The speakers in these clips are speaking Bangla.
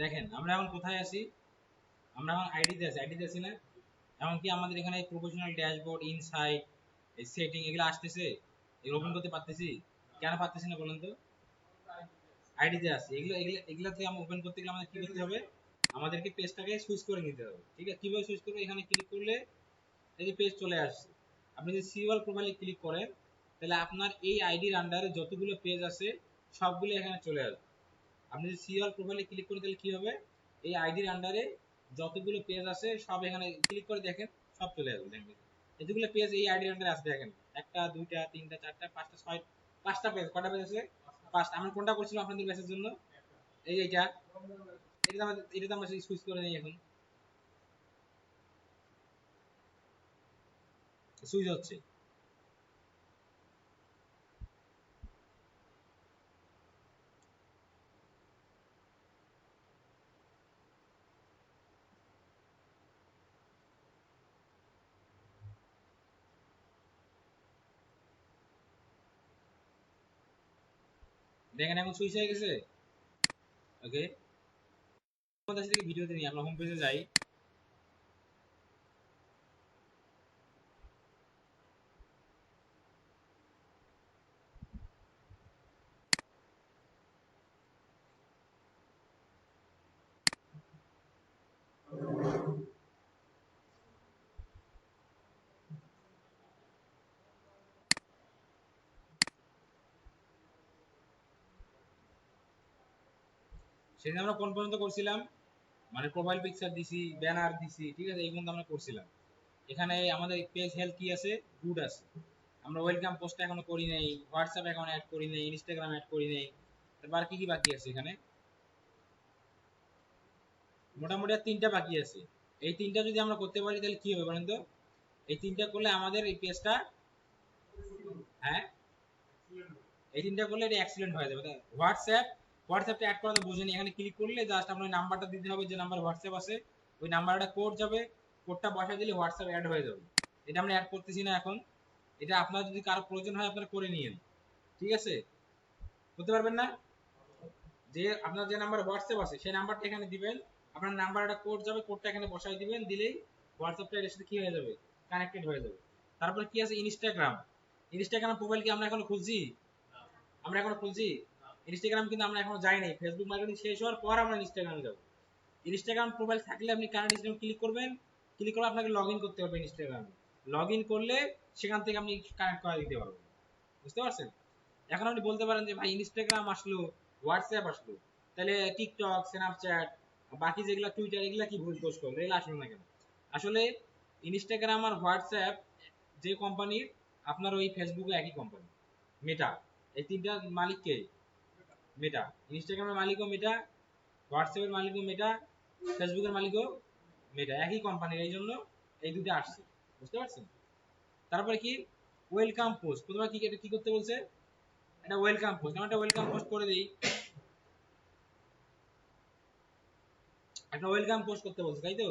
দেখেন আমরা এখন কোথায় আছি, আমরা এখন আইডিতে আছি না? এমনকি আমাদের এখানে প্রফেশনাল ড্যাশবোর্ড, ইনসাইট, সেটিং এগুলো আসতেছে, এগুলো ওপেন করতে পারতেছি? কেন পারতেছি না বলেন তো? আইডিতে আছে। এগুলাতে আমরা ওপেন করতে গেলে আমাদের কি করতে হবে? আমাদেরকে পেজটাকে সুইচ করে নিতে হবে। ঠিক আছে, কিভাবে সুইচ করবে? এখানে ক্লিক করলে এই যে পেজ চলে আসছে। আপনি যদি সিওয়াল প্রোফাইলে ক্লিক করেন তাহলে আপনার এই আইডির আন্ডারে যতগুলো পেজ আছে সবগুলো এখানে চলে আসবে। আপনি যদি সিওয়াল প্রোফাইলে ক্লিক করেন তাহলে কি হবে? এই আইডির আন্ডারে যতগুলো পেজ আছে সব এখানে ক্লিক করে দেখেন, সব চলে আসবে। দেখবেন এতগুলো পেজ এই আইডির আন্ডারে আছে। দেখেন একটা, দুইটা, তিনটা, চারটা, পাঁচটা, ছয়, পাঁচটা পেজ। কটা পেজ আছে? পাঁচটা। আমরা কোনটা করছিলাম আপনাদের ব্যাচের জন্য? এই যে এটা আমরা সুইচ করে নেই এখন। সুইচ হচ্ছে। দেখেন এখন সুইচ হয়ে গেছে। ওকে, আমাদের থেকে ভিডিওতে নিয়ে আমরা হোম পেজে যাই। সেদিন আমরা কোন পর্যন্ত করছিলাম? মানে প্রোফাইল পিকচার দিছি, ব্যানার দিছি, ঠিক আছে, এই পর্যন্ত আমরা করছিলাম। এখানে আমাদের পেজ হেলথ কি আছে? গুড আছে। আমরা ওয়েলকাম পোস্ট এখনো করি নাই, হোয়াটসঅ্যাপ অ্যাকাউন্ট অ্যাড করি নাই, ইনস্টাগ্রাম অ্যাড করি নাই। তারপর কি কি বাকি আছে এখানে? মোটামুটি আর তিনটা বাকি আছে। এই তিনটা যদি আমরা করতে পারি তাহলে কি হবে বলেন তো? এই তিনটা করলে আমাদের এই পেজটা, হ্যাঁ, এই তিনটা করলে এটা এক্সিলেন্ট হয়ে যাবে। হোয়াটসঅ্যাপটা অ্যাড করা তো বুঝেনি। এখানে ক্লিক করলে জাস্ট আপনার নাম্বারটা দিতে হবে, যে নাম্বার হোয়াটসঅ্যাপ আছে ওই নাম্বারটা কোড যাবে, কোডটা বসায় দিলে হোয়াটসঅ্যাপ অ্যাড হয়ে যাবে। এটা আমরা অ্যাড করতেছি না এখন। এটা আপনার যদি কারো প্রয়োজন হয় আপনারা করে নিয়েন, ঠিক আছে? করতে পারবেন না? যে আপনার যে নাম্বার হোয়াটসঅ্যাপ আছে সেই নাম্বারটা এখানে দিবেন, আপনার নাম্বার একটা কোড যাবে, কোডটা এখানে বসাই দিবেন, দিলেই হোয়াটসঅ্যাপটা এর সাথে কি হয়ে যাবে? কানেক্টেড হয়ে যাবে। তারপর কি আছে? ইনস্টাগ্রাম প্রোফাইল কি আমরা এখনো খুলছি? আমরা এখনো খুলছি? ইনস্টাগ্রাম কিন্তু আমরা এখনো যাই নাই। ফেসবুক মার্কেটিং শেষ হওয়ার পর আমরা ইনস্টাগ্রামে যাব। ইনস্টাগ্রাম প্রোফাইল থাকলে আপনি কারেন্ট ইনস্টাগ্রাম ক্লিক করবেন, ক্লিক করে আপনাকে লগ ইন করতে হবে ইনস্টাগ্রামে। লগ ইন করলে সেখান থেকে আপনি কানেক্ট করে দিতে পারবেন। বুঝতে পারছেন? এখন আপনি বলতে পারেন যে ভাই ইনস্টাগ্রাম আসলো, হোয়াটসঅ্যাপ আসলো, তাহলে টিকটক, স্ন্যাপচ্যাট, বাকি যেগুলা টুইটার, এগুলা কি ভুল পোস্ট করবে? এগুলো আসলো না কেন? আসলে ইনস্টাগ্রাম আর হোয়াটসঅ্যাপ যে কোম্পানির, আপনার ওই ফেসবুকে একই কোম্পানি, মেটা। এই তিনটার মালিক কে? মেটা। ইনস্টাগ্রামের মালিকও মেটা, হোয়াটসঅ্যাপের মালিকও মেটা, ফেসবুকের মালিকও মেটা, একই কোম্পানির। এই জন্য এই দুটো আসছে। বুঝতে পারছেন? তারপরে কি? Welcome post. প্রথমে কি এটা কি করতে বলছে? এটা ওয়েলকাম পোস্ট। আমরা একটা ওয়েলকাম পোস্ট করে দিই। একটা ওয়েলকাম পোস্ট করতে বলছে, তাই তো?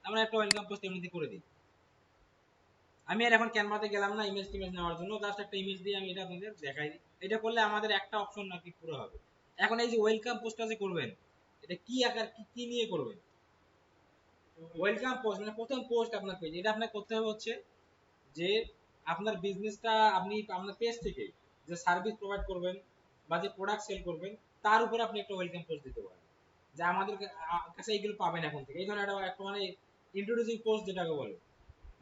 আমরা একটা ওয়েলকাম পোস্ট এমনিতে করে দিই। আমি আর এখন ক্যানভাতে গেলাম না ইমেজ টিমেজ নেওয়ার জন্য, জাস্ট একটা ইমেজ দিয়ে আমি এটা আপনাদের দেখাই দিই। এটা করলে আমাদের একটা অপশন নাকি পুরো হবে। এখন এই যে ওয়েলকাম পোস্টটা যে করবেন, এটা কি আকার, কি কি নিয়ে করবেন? ওয়েলকাম পোস্ট মানে প্রথম পোস্ট আপনার পেজ, এটা আপনাকে করতে হবে হচ্ছে যে আপনার বিজনেসটা আপনি আপনার পেজ থেকে যে সার্ভিস প্রোভাইড করবেন বা যে প্রোডাক্ট সেল করবেন তার উপরে আপনি একটা ওয়েলকাম পোস্ট দিতে পারেন, যে আমাদের কাছে এইগুলো পাবেন এখন থেকে। এই ধরনের একটা মানে ইন্ট্রোডিউসিং পোস্ট যেটাকে বলে,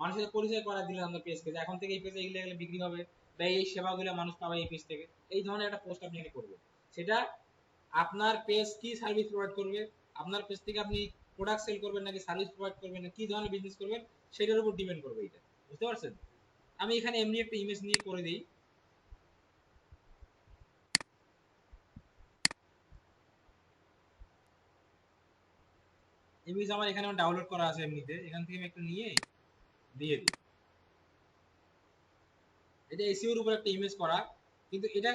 মানুষের পরিচয় করা দিলেন আপনার পেজকে, যে এখন থেকে এই পেজে এগুলো এগুলো বিক্রি হবে বা এই সেবাগুলো মানুষ পাবে এই পেজ থেকে। এই ধরনের একটা পোস্ট আপনি এখানে করবেন। সেটা আপনার পেজ কি সার্ভিস প্রোভাইড করবে, আপনার পেজ থেকে আপনি প্রোডাক্ট সেল করবেন নাকি সার্ভিস প্রোভাইড করবেন, কি ধরনের বিজনেস করবেন, সেটার উপর ডিপেন্ড করবে এটা। বুঝতে পারছেন? আমি এখানে এমনি একটা ইমেজ নিয়ে করে দিই। ইমেজ আমার এখানে ডাউনলোড করা আছে এমনিতে, এখান থেকে আমি একটু নিয়ে দিয়ে দিই। এটা এসইও এর উপর একটা ইমেজ করা, কিন্তু এটা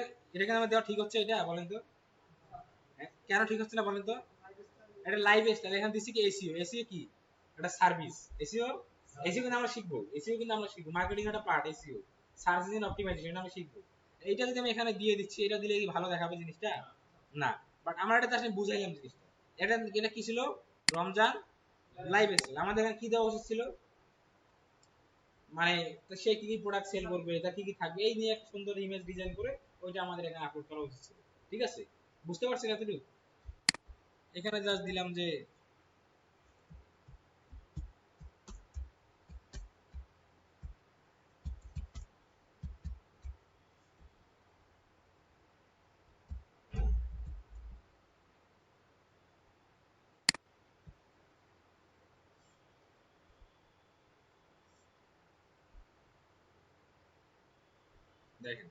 কেন আমার দেওয়া ঠিক হচ্ছে এটা বলেন তো? কেন ঠিক হচ্ছে না বলেন তো? এটা লাইভ স্টাইল, এখানে দিচ্ছি কি এসইও। এসইও কি? এটা সার্ভিস। এসইও, এসইও কিন্তু আমরা শিখবো। এসইও কিন্তু আমরা শিখবো, মার্কেটিং একটা part SEO, search engine optimisation আমরা শিখবো। এইটা যদি আমি এখানে দিয়ে দিচ্ছি, এটা দিলে কি ভালো দেখাবে জিনিসটা? না। বাট আমার এটা আসলে বুঝাইলাম জিনিসটা। এটা এটা কি ছিল? Ramzan live sale. আমাদের এখানে কি দেওয়া উচিত ছিল, মানে সে কি কি প্রোডাক্ট সেল করবে, তার কি কি থাকবে, এই নিয়ে একটা সুন্দর ইমেজ ডিজাইন করে ওইটা আমাদের এখানে আপলোড করা উচিত ছিল। ঠিক আছে, বুঝতে পারছেন এতটুকু? এখানে জাস্ট দিলাম যে দেখেন,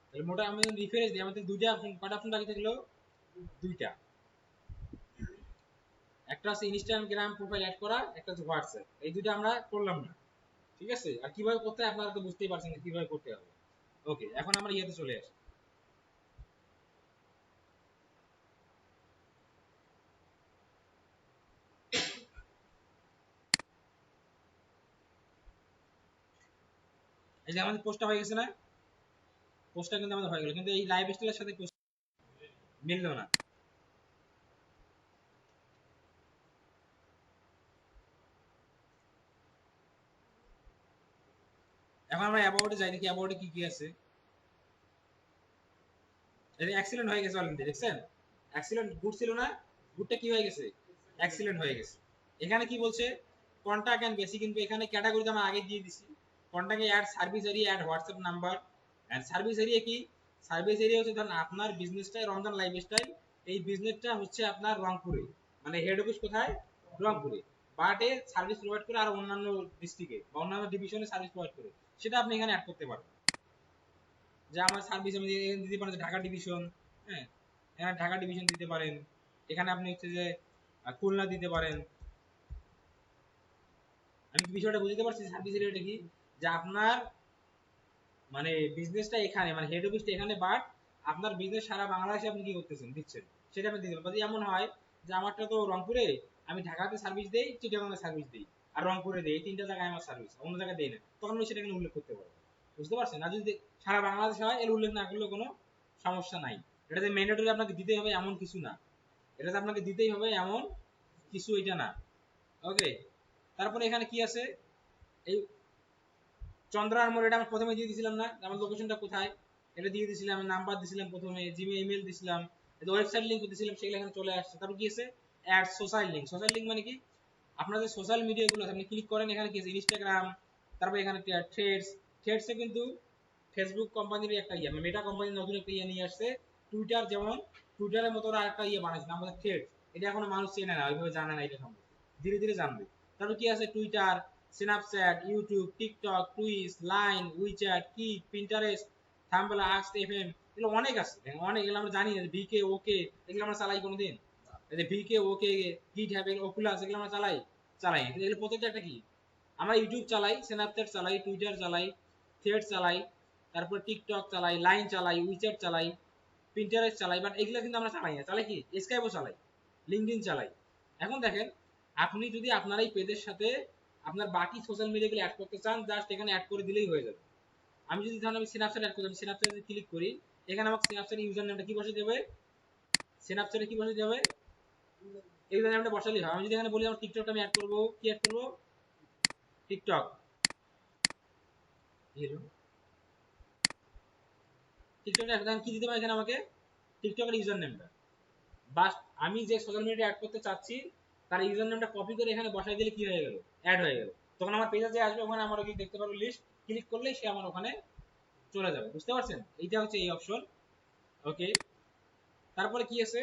তাহলে মোটা আমি রিফারেন্স দিই, আমাদের দুইটা অপশন, কয়টা অপশন বাকি থাকলো? দুইটা। একটা হচ্ছে ইনস্টাগ্রাম প্রোফাইল অ্যাড করা, একটা হচ্ছে হোয়াটসঅ্যাপ। এই দুইটা আমরা করলাম না। ঠিক আছে, আর কিভাবে করতে হয় আপনারা তো বুঝতেই পারছেন কিভাবে করতে হবে। ওকে, এখন আমরা ইয়েতে চলে আসি। এই যে আমাদের পোস্টটা হয়ে গেছে না, পোস্টটা কিন্তু আমাদের হয়ে গেল, কিন্তু এই লাইভ স্টাইলের সাথে পোস্ট মিললো না। এখন আমরা অ্যাবাউটে যাই, দেখি অ্যাবাউটে কি কি আছে। এই এক্সিলেন্ট হয়ে গেছে অলরেডি, দেখছেন? এক্সিলেন্ট গুড ছিল না, গুডটা কি হয়ে গেছে? এক্সিলেন্ট হয়ে গেছে। এখানে কি বলছে? কন্টাক্ট এন্ড বেসিক, কিন্তু এখানে ক্যাটাগরিতে আমরা আগে দিয়ে দিছি। কন্টাক্টে add service area, add WhatsApp number. And service area কি? সার্ভিস এরিয়া হচ্ছে ধরুন আপনার বিজনেসটা রমজান লাইফস্টাইল, এই বিজনেসটা হচ্ছে আপনার রংপুরে, মানে হেড অফিস কোথায়? রংপুরে, বাট এ সার্ভিস প্রোভাইড করে আর অন্যান্য ডিস্ট্রিক্টে বা অন্যান্য ডিভিশনে সার্ভিস প্রোভাইড করে, সেটা আপনি এখানে অ্যাড করতে পারবেন। যে আমার সার্ভিস আমি দিতে পারেন ঢাকা ডিভিশন, হ্যাঁ, এখানে ঢাকা ডিভিশন দিতে পারেন। এখানে আপনি হচ্ছে যে খুলনা দিতে পারেন। আমি কি বিষয়টা বুঝতে পারছি? সার্ভিস এরিয়াটা কি, যে আপনার মানে বিজনেসটা এখানে, মানে হেড অফিসটা এখানে, বাট আপনার বিজনেস সারা বাংলাদেশে আপনি কি করতেছেন, দিচ্ছেন, সেটা আপনি দিতে পারেন। যদি এমন হয় যে আমারটা তো রংপুরে, আমি ঢাকাতে সার্ভিস দেই, চিটাগাংয়ে সার্ভিস দিই, আর রংপুরে দেই, এই তিনটা জায়গায় আমার সার্ভিস, অন্য জায়গায় দেই না, তখন আমি সেটা এখানে উল্লেখ করতে পারবো। বুঝতে পারছেন? আর যদি সারা বাংলাদেশে হয়, এর উল্লেখ না করলেও কোনো সমস্যা নাই। এটা যে ম্যান্ডেটরি আপনাকে দিতে হবে এমন কিছু না, এটা যে আপনাকে দিতেই হবে এমন কিছু এটা না। ওকে, তারপরে এখানে কি আছে? এই চন্দ্রার মোড়, এটা আমি প্রথমে দিয়ে দিয়েছিলাম না, আমার লোকেশনটা কোথায় এটা দিয়ে দিয়েছিলাম, নাম্বার দিয়েছিলাম, প্রথমে জিমেইল ইমেল দিয়েছিলাম, ওয়েবসাইট লিংক দিয়েছিলাম, সেগুলো এখানে চলে আসছে। তারপর কি আছে? Add social link. Social link মানে কি? আপনাদের সোশ্যাল মিডিয়া গুলো আপনি ক্লিক করেন, এখানে কি আছে? ইনস্টাগ্রাম, তারপর এখানে থ্রেডস। থ্রেডসে কিন্তু ফেসবুক কোম্পানির একটা ইয়ে, মেটা কোম্পানির নতুন একটা ইয়ে নিয়ে আসছে। টুইটার যেমন টুইটারের মতো আর একটা ইয়ে বানাইছে, আমাদের থ্রেডস। এটা এখনো মানুষ চেনে না, ওইভাবে জানে না এটা সম্পর্কে, ধীরে ধীরে জানবে। তারপর কি আছে? Twitter, Snapchat, YouTube, TikTok, Twitch, Line, WeChat, Kik, Pinterest, Tumblr, আক্স এফএম, এগুলো অনেক আছে, অনেক। এগুলো আমরা জানি না, ভিকে, ওকে, এগুলো আমরা চালাই কোনোদিন? এই যে ভিকে, ওকে, গিট হ্যাভ, ওকুলাস, এগুলো আমরা চালাই? চালাই। এগুলো প্রত্যেকটা একটা কি? আমরা ইউটিউব চালাই, স্ন্যাপচ্যাট চালাই, টুইটার চালাই, থ্রেড চালাই, তারপর টিকটক চালাই, লাইন চালাই, উইচ্যাট চালাই, পিন্টারেস্ট চালাই, বাট এগুলো কিন্তু আমরা চালাই না। চালাই কি? স্কাইপও চালাই, লিঙ্কডইন চালাই। এখন দেখেন, আপনি যদি আপনার এই পেজের সাথে আপনার বাকি সোশ্যাল মিডিয়াগুলো অ্যাড করতে চান, জাস্ট এখানে অ্যাড করে দিলেই হয়ে যাবে। আমি যদি ধরেন আমি স্ন্যাপচ্যাট অ্যাড করি, স্ন্যাপচ্যাটে যদি ক্লিক করি, এখানে আমাকে স্ন্যাপচ্যাট ইউজার নেমটা কি বসে দেবে? স্ন্যাপচ্যাটে কি বসে দেবে? এই ইউজার নেমটা বসালেই হয়। আমি যদি এখানে বলি আমার টিকটকটা আমি অ্যাড করবো, কি অ্যাড করবো? টিকটক। টিকটকে এখন কি দিতে পারে? এখানে আমাকে টিকটকের ইউজার নেমটা, বাস আমি যে সোশ্যাল মিডিয়া অ্যাড করতে চাচ্ছি তার ইউজার নেমটা কপি করে এখানে বসাই দিলে কি হয়ে গেল? অ্যাড হয়ে গেল। তখন আমার পেজে যে আসবে, ওখানে আমার কি দেখতে পারবো? লিস্ট। ক্লিক করলেই সে আমার ওখানে চলে যাবে। বুঝতে পারছেন? এইটা হচ্ছে এই অপশন। ওকে, তারপরে কি আছে?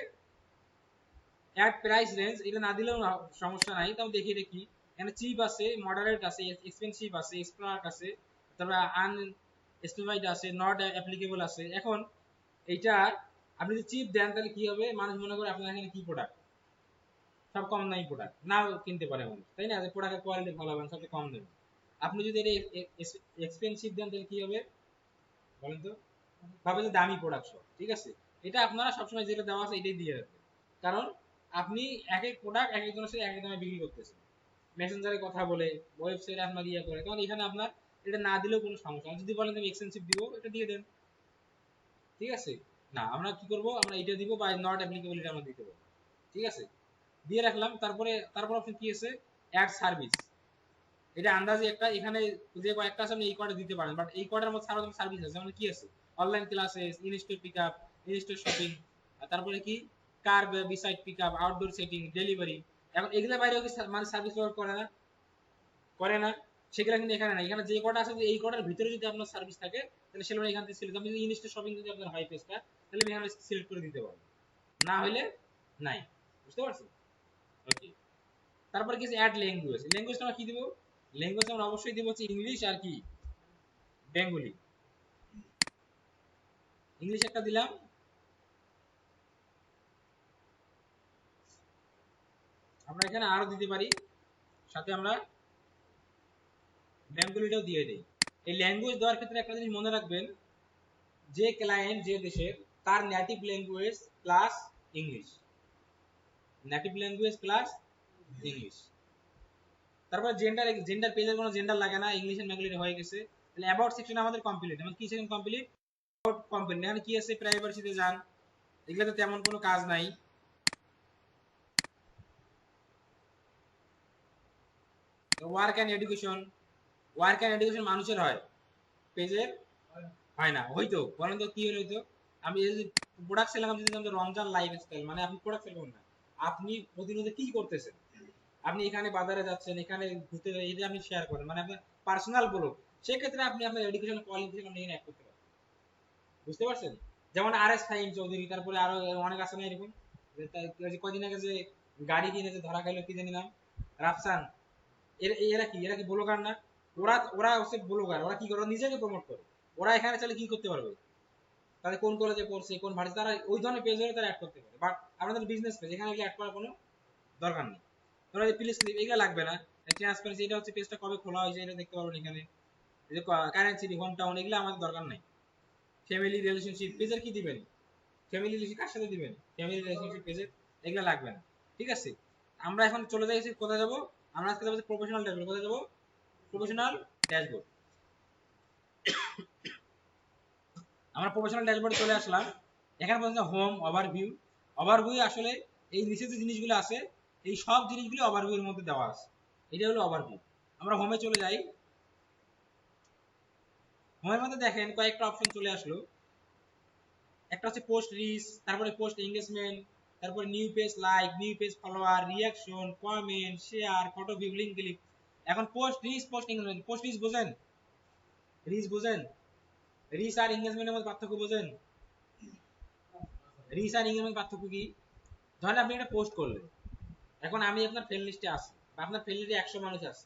অ্যাড প্রাইস রেঞ্জ, এটা না দিলেও সমস্যা নাই, তাও দেখিয়ে দেখি। এখানে চিপ আছে, মডারেট আছে, এক্সপেন্সিভ আছে, স্পার্ক আছে, তারপরে আনস্পেসিফাইড আছে, নট অ্যাপ্লিকেবল আছে। এখন এইটা আপনি যদি চিপ দেন, তাহলে কি হবে? মানুষ মনে করে আপনার এখানে কি প্রোডাক্ট, সব কম দামি প্রোডাক্ট নাও কিনতে পারে মানুষ, তাই না? প্রোডাক্টের কোয়ালিটি ভালো হবে, সবচেয়ে কম দামি। আপনি যদি এটা এক্সপেন্সিভ দেন, তাহলে কি হবে বলেন তো? ভাবে যে দামি প্রোডাক্ট সব। ঠিক আছে, এটা আপনারা সবসময় যেটা দেওয়া আছে এটাই দিয়ে রাখবেন, কারণ আপনি এক এক প্রোডাক্ট এক একজনের সাথে এক এক দামে বিক্রি করতেছেন, মেসেঞ্জারে কথা বলে, ওয়েবসাইটে আপনার ইয়ে করে, তখন এখানে আপনার এটা না দিলেও কোনো সমস্যা। আর যদি বলেন আমি এক্সপেন্সিভ দিব, এটা দিয়ে দেন। ঠিক আছে, না আমরা কি করব? আমরা এটা দিব, বা নট অ্যাপ্লিকেবল এটা আমরা দিতে পারবো। ঠিক আছে, দিয়ে রাখলাম। তারপর অপশন কি আছে, অ্যাড সার্ভিস। এটা আন্দাজে একটা এখানে যে কয়েকটা আছে আপনি এই কয়টা দিতে পারেন, বাট এই কয়টার মধ্যে আরো সার্ভিস আছে। যেমন কি আছে, online classes, in store pickup, in store shopping, তারপরে কি curbside pickup, outdoor setting, delivery. এখন এগুলোর বাইরেও কি মানে সার্ভিস প্রোভাইড করে না? করে না? সেগুলো কিন্তু এখানে না। এখানে যে কটা আছে এই কটার ভিতরে যদি আপনার সার্ভিস থাকে তাহলে সেগুলো এখান থেকে সিলেক্ট। আপনি যদি ইন স্টোর শপিং যদি আপনার হয় পেজটা, তাহলে আমি এখানে সিলেক্ট করে দিতে পারবো, না হলে নাই। বুঝতে পারছেন? ওকে। তারপরে কি অ্যাড ল্যাঙ্গুয়েজ। ল্যাঙ্গুয়েজটা আমরা কি দিব? ল্যাঙ্গুয়েজ আমরা অবশ্যই দিব হচ্ছে ইংলিশ আর কি বেঙ্গলি। ইংলিশ একটা দিলাম, আমরা এখানে আরো দিতে পারি, সাথে আমরা বেঙ্গলিটাও দিয়ে দেই। এই ল্যাঙ্গুয়েজ দেওয়ার ক্ষেত্রে একটা জিনিস মনে রাখবেন, যে ক্লায়েন্ট যে দেশের, তার native language plus English, native language plus English. তারপর জেন্ডার, জেন্ডার পেজের কোনো জেন্ডার লাগে না, ইংলিশ এন্ড বেঙ্গলি হয়ে গেছে। তাহলে অ্যাবাউট সেকশন আমাদের কমপ্লিট। মানে কি সেকশন কমপ্লিট? About complete. এখানে কি আছে, প্রাইভেসিতে যান, এগুলোতে তেমন কোনো কাজ নাই। Work and education, work and education মানুষের হয়, পেজের হয় না। হয়তো বলেন তো কি হইতো, আমি যদি প্রোডাক্ট সেল যদি রমজান লাইফস্টাইল, মানে আপনি প্রোডাক্ট সেল করেন না, আপনি প্রতিনিয়ত কি করতেছেন, আপনি এখানে বাজারে যাচ্ছেন, এখানে ঘুরতে, এই যে আপনি শেয়ার করেন, মানে আপনার পার্সোনাল ব্লগ, সেক্ষেত্রে আপনি আপনার এডুকেশন কোয়ালিফিকেশন নিয়ে অ্যাড করতে পারেন। বুঝতে পারছেন? যেমন আর এস ফাহিম চৌধুরী, তারপরে আরো অনেক আছে না এরকম, কয়দিন আগে যে গাড়ি কিনে যে ধরা খাইলো, কি জানি নাম, রাফসান। এরা কি ব্লগার না? ওরা ওরা হচ্ছে ব্লগার। ওরা কি করে, নিজেকে প্রমোট করে। ওরা এখানে চাইলে কি করতে পারবে, তাদের কোন কলেজে পড়ছে, কোন ভার্সিটি, তারা ওই ধরনের পেজ হলে তারা অ্যাড করতে পারে। বাট আমাদের বিজনেস পেজ, এখানে অ্যাড করার কোনো দরকার নেই। তোরা প্লিজ এগুলো লাগবে না। ট্রান্সপারেন্সি, এটা হচ্ছে পেজটা কবে খোলা হয়েছে এটা দেখতে পারবেন এখানে। এই যে কারেন্ট সিটি, হোম টাউন, এগুলো আমাদের দরকার নাই। ফ্যামিলি রিলেশনশিপ পেজের কি দিবেন, ফ্যামিলি রিলেশন কার সাথে দিবেন, ফ্যামিলি রিলেশনশিপ পেজের এগুলো লাগবে না। ঠিক আছে, আমরা এখন চলে যাচ্ছি কোথায় যাব, আমরা আজকে যাবো প্রফেশনাল ড্যাশবোর্ড। কোথায় যাব? Professional dashboard. আমরা প্রফেশনাল ড্যাশবোর্ডে চলে আসলাম। এখানে পর্যন্ত হোম, ওভারভিউ। ওভারভিউ আসলে এই নিচে যে জিনিসগুলো আছে, এই সব জিনিসগুলো ওভারভিউর মধ্যে দেওয়া আছে। এটা হলো ওভারভিউ। আমরা হোমে চলে যাই। হোমের মধ্যে দেখেন কয়েকটা অপশন চলে আসলো। একটা হচ্ছে পোস্ট রিচ, তারপরে পোস্ট এঙ্গেজমেন্ট, তারপরে new page like, new page follower, reaction, comment, share, photo view, link click. এখন post reach, post engagement. Post reach বোঝেন? রিচ বোঝেন? রিচ আর এঙ্গেজমেন্টের মধ্যে পার্থক্য বোঝেন? রিচ আর এঙ্গেজমেন্ট পার্থক্য কি? ধরেন আপনি একটা পোস্ট করলেন, এখন আমি আপনার ফ্রেন্ড লিস্টে আছি, বা আপনার ফ্রেন্ড লিস্টে 100 মানুষ আছে।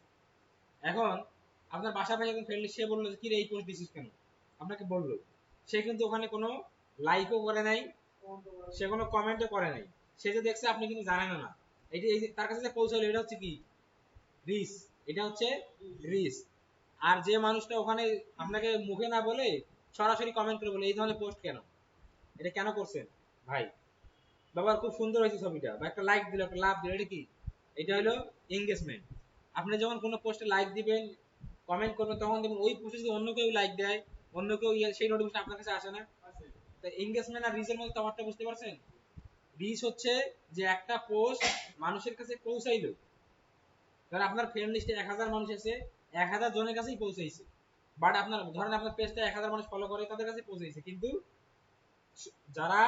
এখন আপনার বাসা ভাই একজন ফ্রেন্ড লিস্ট, সে বললো কি রে এই পোস্ট দিছিস কেন, আপনাকে বললো। সে কিন্তু ওখানে কোনো লাইকও করে নাই, সে কোনো কমেন্টও করে নাই, সে যে দেখছে আপনি কিন্তু জানেন না। এই যে তার কাছে যে পৌঁছালো, এটা হচ্ছে কি রিচ, এটা হচ্ছে রিচ। আর যে মানুষটা ওখানে আপনাকে মুখে না বলে সরাসরি কমেন্ট করে বলে এই ধরনের পোস্ট কেন, এটা কেন করছেন ভাই, বাবা খুব সুন্দর হয়েছে ছবিটা, বা একটা লাইক দিল, একটা লাভ দিল, এটা কি? এটা হলো এঙ্গেজমেন্ট। আপনি যখন কোনো পোস্টে লাইক দিবেন, কমেন্ট করবেন, তখন দেখবেন ওই পোস্টে যদি অন্য কেউ লাইক দেয়, অন্য কেউ সেই নোটিফিকেশন আপনার কাছে আসে না। তো এঙ্গেজমেন্ট আর রিচের মধ্যে তফাৎটা বুঝতে পারছেন? রিচ হচ্ছে যে একটা পোস্ট মানুষের কাছে পৌঁছাইলো, ধরেন আপনার ফ্রেন্ড লিস্টে 1000 মানুষ আছে, 1000 জনের কাছেই পৌঁছাইছে। বাট আপনার ধরেন আপনার পেজটা 1000 মানুষ ফলো করে, তাদের কাছে পৌঁছাইছে, কিন্তু যারা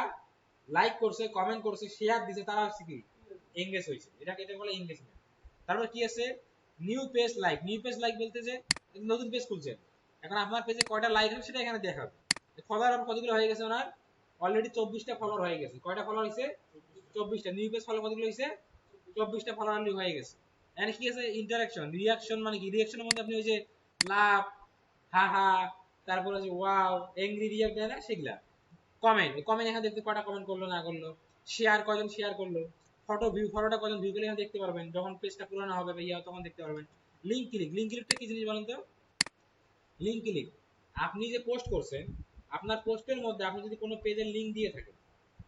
লাইক করছে, কমেন্ট করছে, শেয়ার দিছে, তারা হচ্ছে কি এঙ্গেজ হয়েছে। এটাকে এটা বলে এঙ্গেজমেন্ট। তারপর কি আছে, new page like. New page like বলতে যে নতুন পেজ খুলছেন, এখন আপনার পেজে কয়টা লাইক হবে সেটা এখানে দেখাবে। ফলোয়ার কতগুলো হয়ে গেছে ওনার, অলরেডি 24টা ফলোয়ার হয়ে গেছে। কয়টা ফলোয়ার হয়েছে? 24টা। নিউ পেজ ফলো কতগুলো হয়েছে? 24টা ফলোয়ার হয়ে গেছে। এখানে কি আছে, ইন্টারাকশন, রিয়াকশন। মানে কি রিয়াকশনের মধ্যে আপনি ওই যে লাভ, হা হা, তারপরে যে ওয়াও, এংরি রিয়াক্ট দেয় না, সেগুলা। কমেন্ট, কমেন্ট এখানে দেখতে কয়টা কমেন্ট করলো না করলো। শেয়ার, কয়জন শেয়ার করলো। ফটো ভিউ, ফটোটা কয়জন ভিউ করলে এখানে দেখতে পারবেন, যখন পেজটা পুরানো হবে বা ইয়া তখন দেখতে পারবেন। লিংক ক্লিক, লিংক ক্লিকটা কি জিনিস বলেন তো? লিংক ক্লিক, আপনি যে পোস্ট করছেন, আপনার পোস্টের মধ্যে আপনি যদি কোনো পেজের লিংক দিয়ে থাকেন,